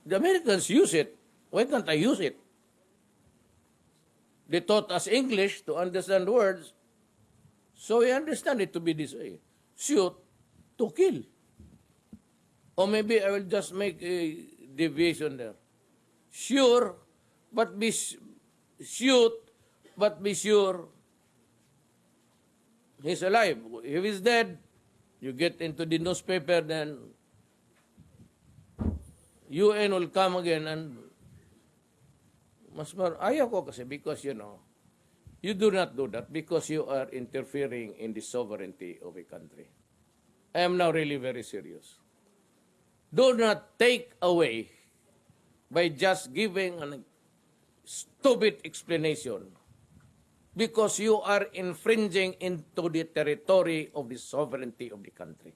the Americans use it, why can't I use it? They taught us English to understand words, so we understand it to be this way. Shoot to kill. Or maybe I will just make a deviation there. Sure, but shoot, but be sure he's alive. If he's dead, you get into the newspaper, then UN will come again and ayaw ko kasi because, you do not do that because you are interfering in the sovereignty of a country. I am now really very serious. Do not take away by just giving a stupid explanation because you are infringing into the territory of the sovereignty of the country.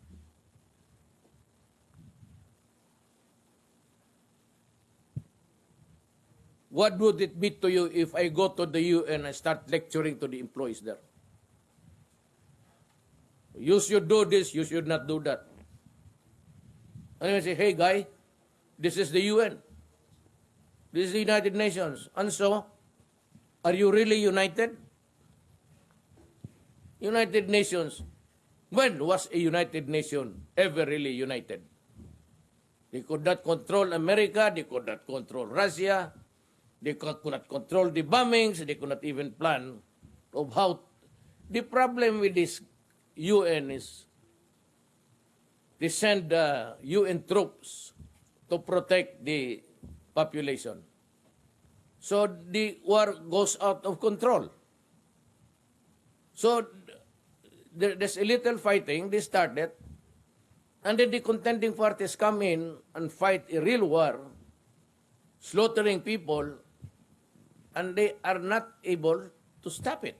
What would it be to you if I go to the UN and start lecturing to the employees there? You should do this, you should not do that. And I say, hey guy, this is the UN. This is the United Nations. And so, are you really united? United Nations. When was a United Nation ever really united? They could not control America, they could not control Russia, they could not control the bombings, they could not even plan of how. The problem with this UN is they send UN troops to protect the population. So the war goes out of control. So there's a little fighting, they started, and then the contending parties come in and fight a real war, slaughtering people, and they are not able to stop it.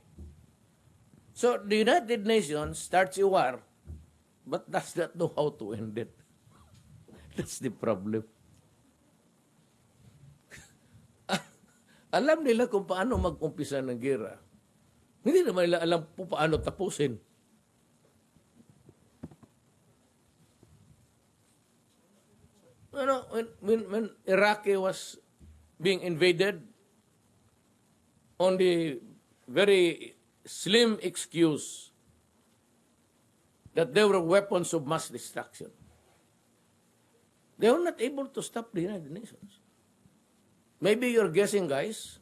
So the United Nations starts a war, but does not know how to end it. That's the problem. Alam nila kung paano mag-umpisa ng gera. Hindi naman nila alam kung paano tapusin. When Iraq was being invaded, on the very slim excuse that there were weapons of mass destruction, they were not able to stop the United Nations. Maybe you're guessing, guys.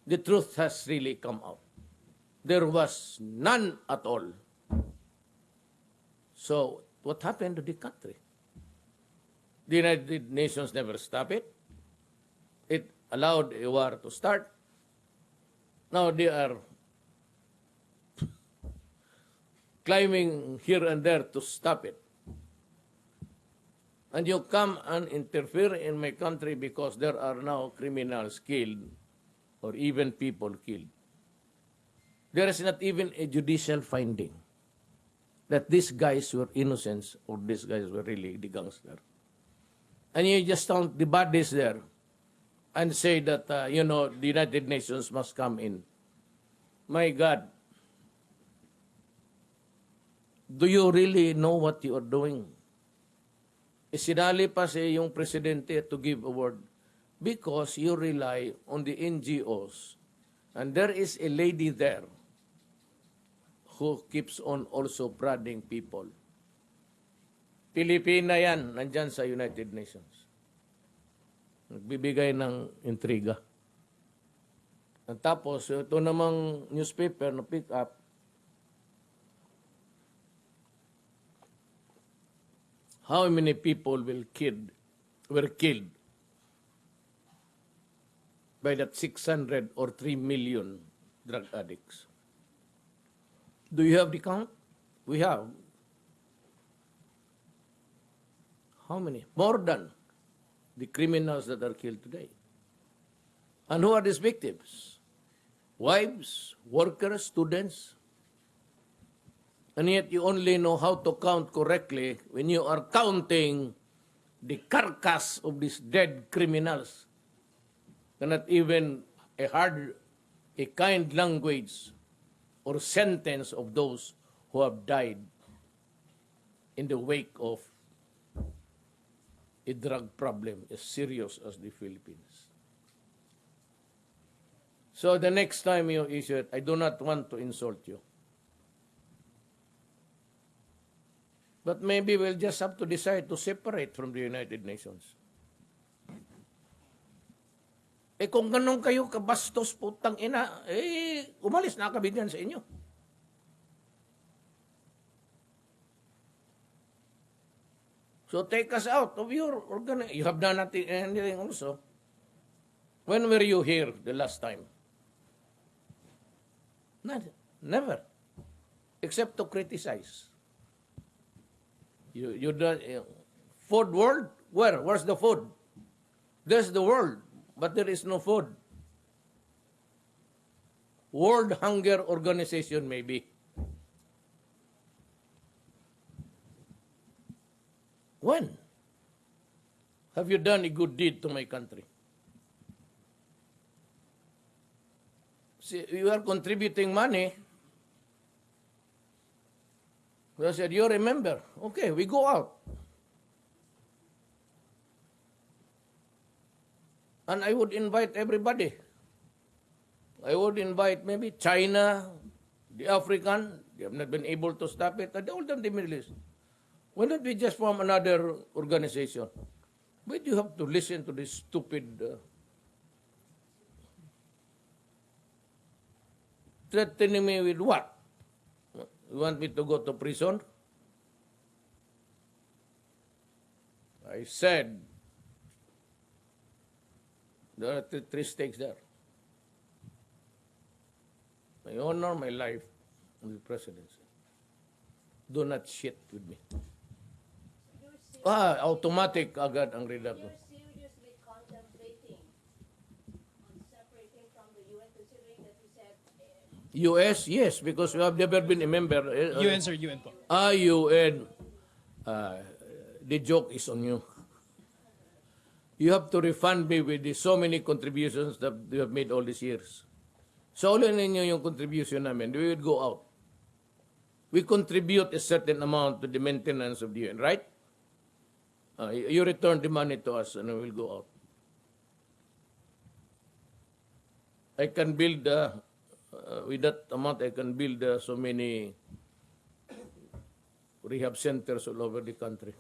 The truth has really come out. There was none at all. So, what happened to the country? The United Nations never stopped it. It allowed a war to start. Now they are climbing here and there to stop it. And you come and interfere in my country because there are now criminals killed or even people killed. There is not even a judicial finding that these guys were innocents or these guys were really the gangster. And you just count the bodies there and say that, the United Nations must come in. My God, do you really know what you are doing? Isinali pa sa yung presidente to give a word because you rely on the NGOs. And there is a lady there who keeps on also prodding people. Pilipina yan, nandyan sa United Nations. Nagbibigay ng intriga. At tapos, ito namang newspaper na pick up, how many people were killed by that 600 or 3 million drug addicts? Do you have the count? We have. How many? More than the criminals that are killed today. And who are these victims? Wives, workers, students. And yet you only know how to count correctly when you are counting the carcass of these dead criminals. Cannot even a kind language or sentence of those who have died in the wake of a drug problem as serious as the Philippines. So the next time you issue it, I do not want to insult you. But maybe we'll just have to decide to separate from the United Nations. Kung ganun kayo kabastos, putang ina, umalis na kami dyan sa inyo. So take us out of your organization. You have done nothing, anything also. When were you here the last time? Never. Except to criticize. You done food world? Where? Where's the food? There's the world, but there is no food. World Hunger Organization maybe. When have you done a good deed to my country? you are contributing money. So I said, you remember. Okay, we go out. And I would invite everybody. I would invite maybe China, the African. They have not been able to stop it. And all of the Middle East. Why don't we just form another organization? Why do you have to listen to this stupid threatening me with what? You want me to go to prison? I said, there are three stakes there. My honor, my life, and the presidency. Do not shit with me. Automatic agad ang redact ko.
You're seriously contemplating on separating from the UN, considering that you said
US, yes, because we have never been a member.
UN, sir, UN po.
UN. The joke is on you. You have to refund me with the so many contributions that you have made all these years. So, ulit ninyo yung contribution namin. We would go out. We contribute a certain amount to the maintenance of the UN, right? You return the money to us and we will go out. I can build, with that amount, I can build so many rehab centers all over the country.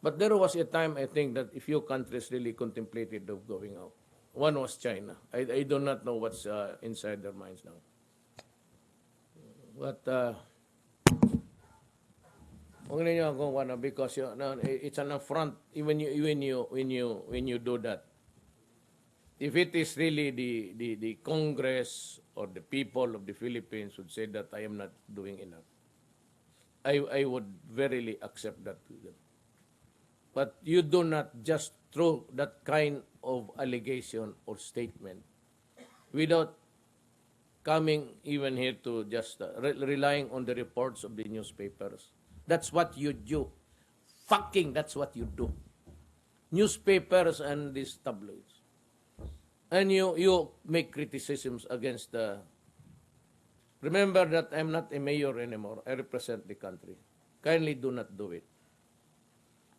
But there was a time, I think, that a few countries really contemplated of going out. One was China. I do not know what's inside their minds now. But because it's an affront when you do that. If it is really the Congress or the people of the Philippines would say that I am not doing enough, I would verily accept that to them. But you do not just throw that kind of allegation or statement without coming even here to just relying on the reports of the newspapers. That's what you do. That's what you do. Newspapers and these tabloids. And you make criticisms against the... Remember that I'm not a mayor anymore. I represent the country. Kindly do not do it.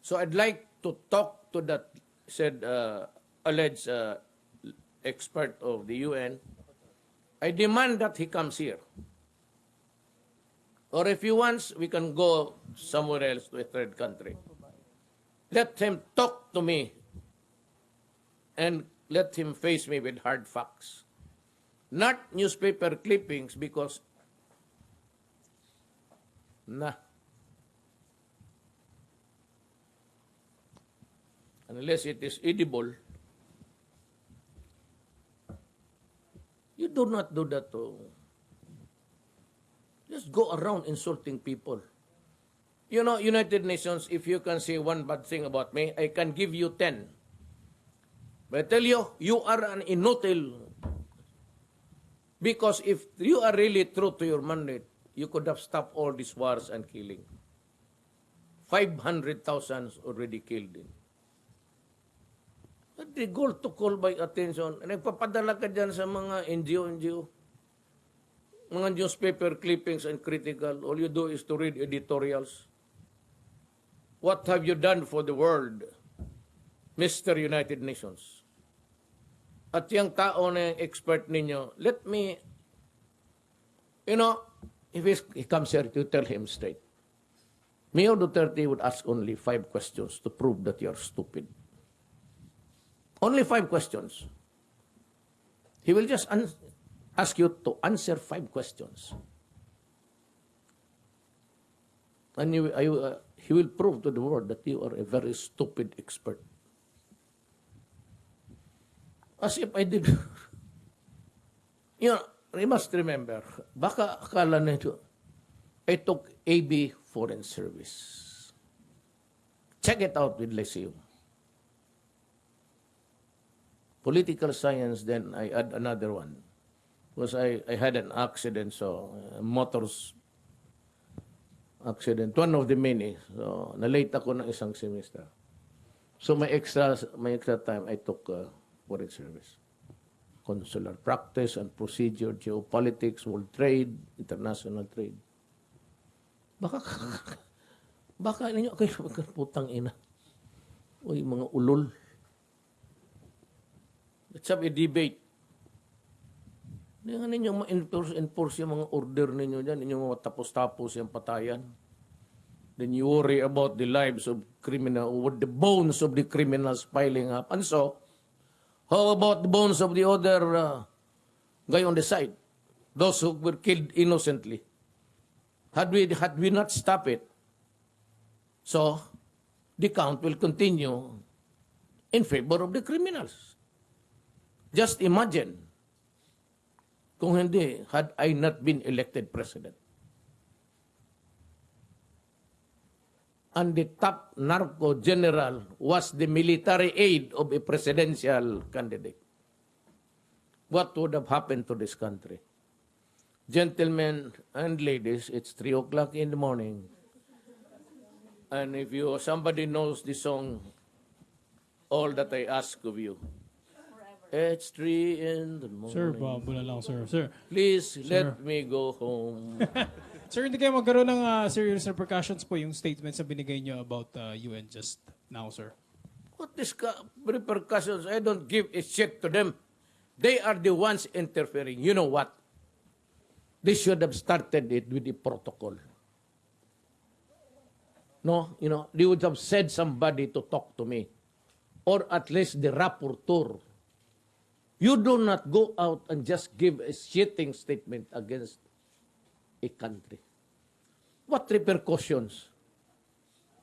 So I'd like to talk to that said alleged expert of the UN. I demand that he comes here. Or if he wants, we can go somewhere else to a third country. Let him talk to me and let him face me with hard facts. Not newspaper clippings because, unless it is edible, you do not do that to just go around insulting people. You know, United Nations, if you can say one bad thing about me, I can give you 10. But I tell you, you are an inutile. Because if you are really true to your mandate, you could have stopped all these wars and killing. 500,000 already killed. But the goal to call by attention, nagpapadala ka dyan sa mga NGO, mga newspaper clippings and critical. All you do is to read editorials. What have you done for the world, Mr. United Nations? At yung tao na yung expert ninyo, let me, you know, if he comes here, you tell him straight. Mayor Duterte would ask only 5 questions to prove that you're stupid. Only 5 questions. He will just ask you to answer 5 questions. And he will prove to the world that you are a very stupid expert. As if I did. You know, you must remember, baka akala nito, I took AB Foreign Service. Check it out with Lyceum. Political science, then I add another one. Because I had an accident, so motors accident, one of the many. So na-late ako ng isang semester. So may extra time I took Foreign Service. consular practice and procedure, geopolitics, world trade, international trade. Baka ninyo kayo putang ina. Uy, mga ulol. Let's have a debate. Hindi nga ninyo ma-enforce yung mga order ninyo dyan. Ninyo mga tapos-tapos yung patayan. Then you worry about the lives of criminal, or the bones of the criminals piling up. And so, how about the bones of the other guy on the side? Those who were killed innocently. Had we not stopped it, so the count will continue in favor of the criminals. Just imagine kung hindi, had I not been elected president. And the top narco general was the military aide of a presidential candidate. What would have happened to this country? Gentlemen and ladies, it's 3 o'clock in the morning. And if somebody knows the song, All That I Ask of You, it's 3 in the morning.
Sir, bambula lang, sir. Sir.
Please let me go home.
Sir, hindi kayo magkaroon ng serious repercussions po yung statements na binigay nyo about UN just now, sir.
What is repercussions? I don't give a shit to them. They are the ones interfering. You know what? They should have started it with the protocol. No, they would have said somebody to talk to me. Or at least the rapporteur. You do not go out and just give a shitting statement against a country. What repercussions?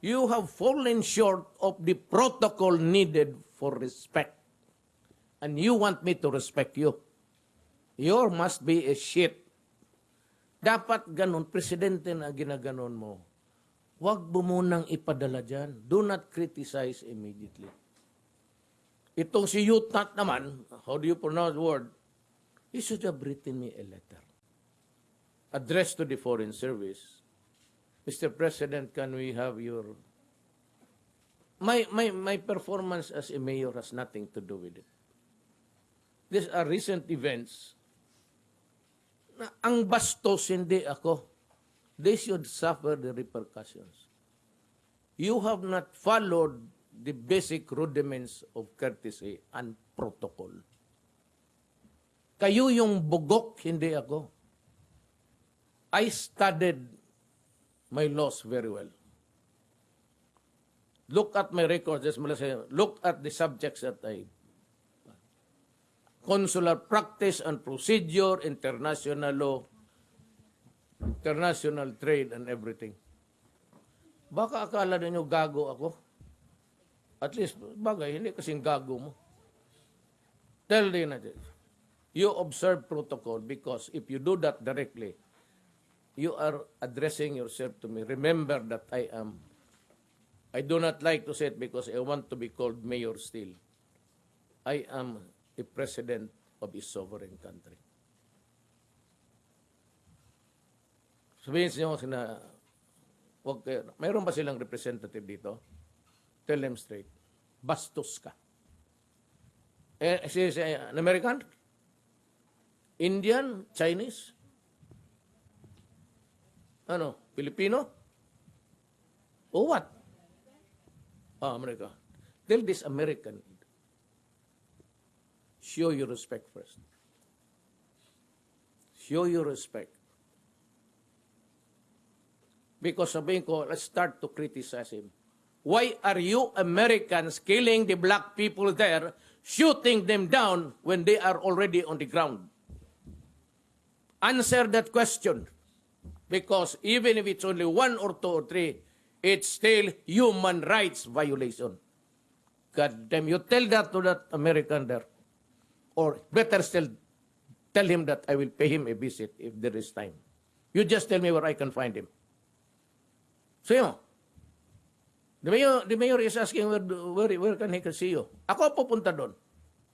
You have fallen short of the protocol needed for respect. And you want me to respect you. You must be a shit. Dapat ganun, presidente na ginaganon mo. Huwag mo munang ipadala dyan. Do not criticize immediately. Itong si Yutat naman, how do you pronounce the word? He should have written me a letter. Addressed to the Foreign Service. Mr. President, can we have your... My performance as a mayor has nothing to do with it. These are recent events. Ang bastos hindi ako. They should suffer the repercussions. You have not followed the basic rudiments of courtesy and protocol. Kayo yung bugok, hindi ako. I studied my laws very well. Look at my records, look at the subjects that I... Consular practice and procedure, international law, international trade, and everything. Baka akala ninyo gago ako. At least, bagay, hindi kasing gago mo. Tell them natin. You observe protocol because if you do that directly, you are addressing yourself to me. Remember that I do not like to say it because I want to be called mayor still. I am a president of a sovereign country. Sabihin niyo na, mayroon ba silang representative dito? Tell them straight. Bastos ka. An American? Indian? Chinese? Filipino? Or what? America. Tell this American, show your respect first. Show your respect. Because sabihin ko, let's start to criticize him. Why are you Americans killing the black people there, shooting them down when they are already on the ground? Answer that question. Because even if it's only 1 or 2 or 3, it's still human rights violation. God damn, you tell that to that American there. Or better still, tell him that I will pay him a visit if there is time. You just tell me where I can find him. So, the mayor is asking where can he see you. Ako pupunta doon.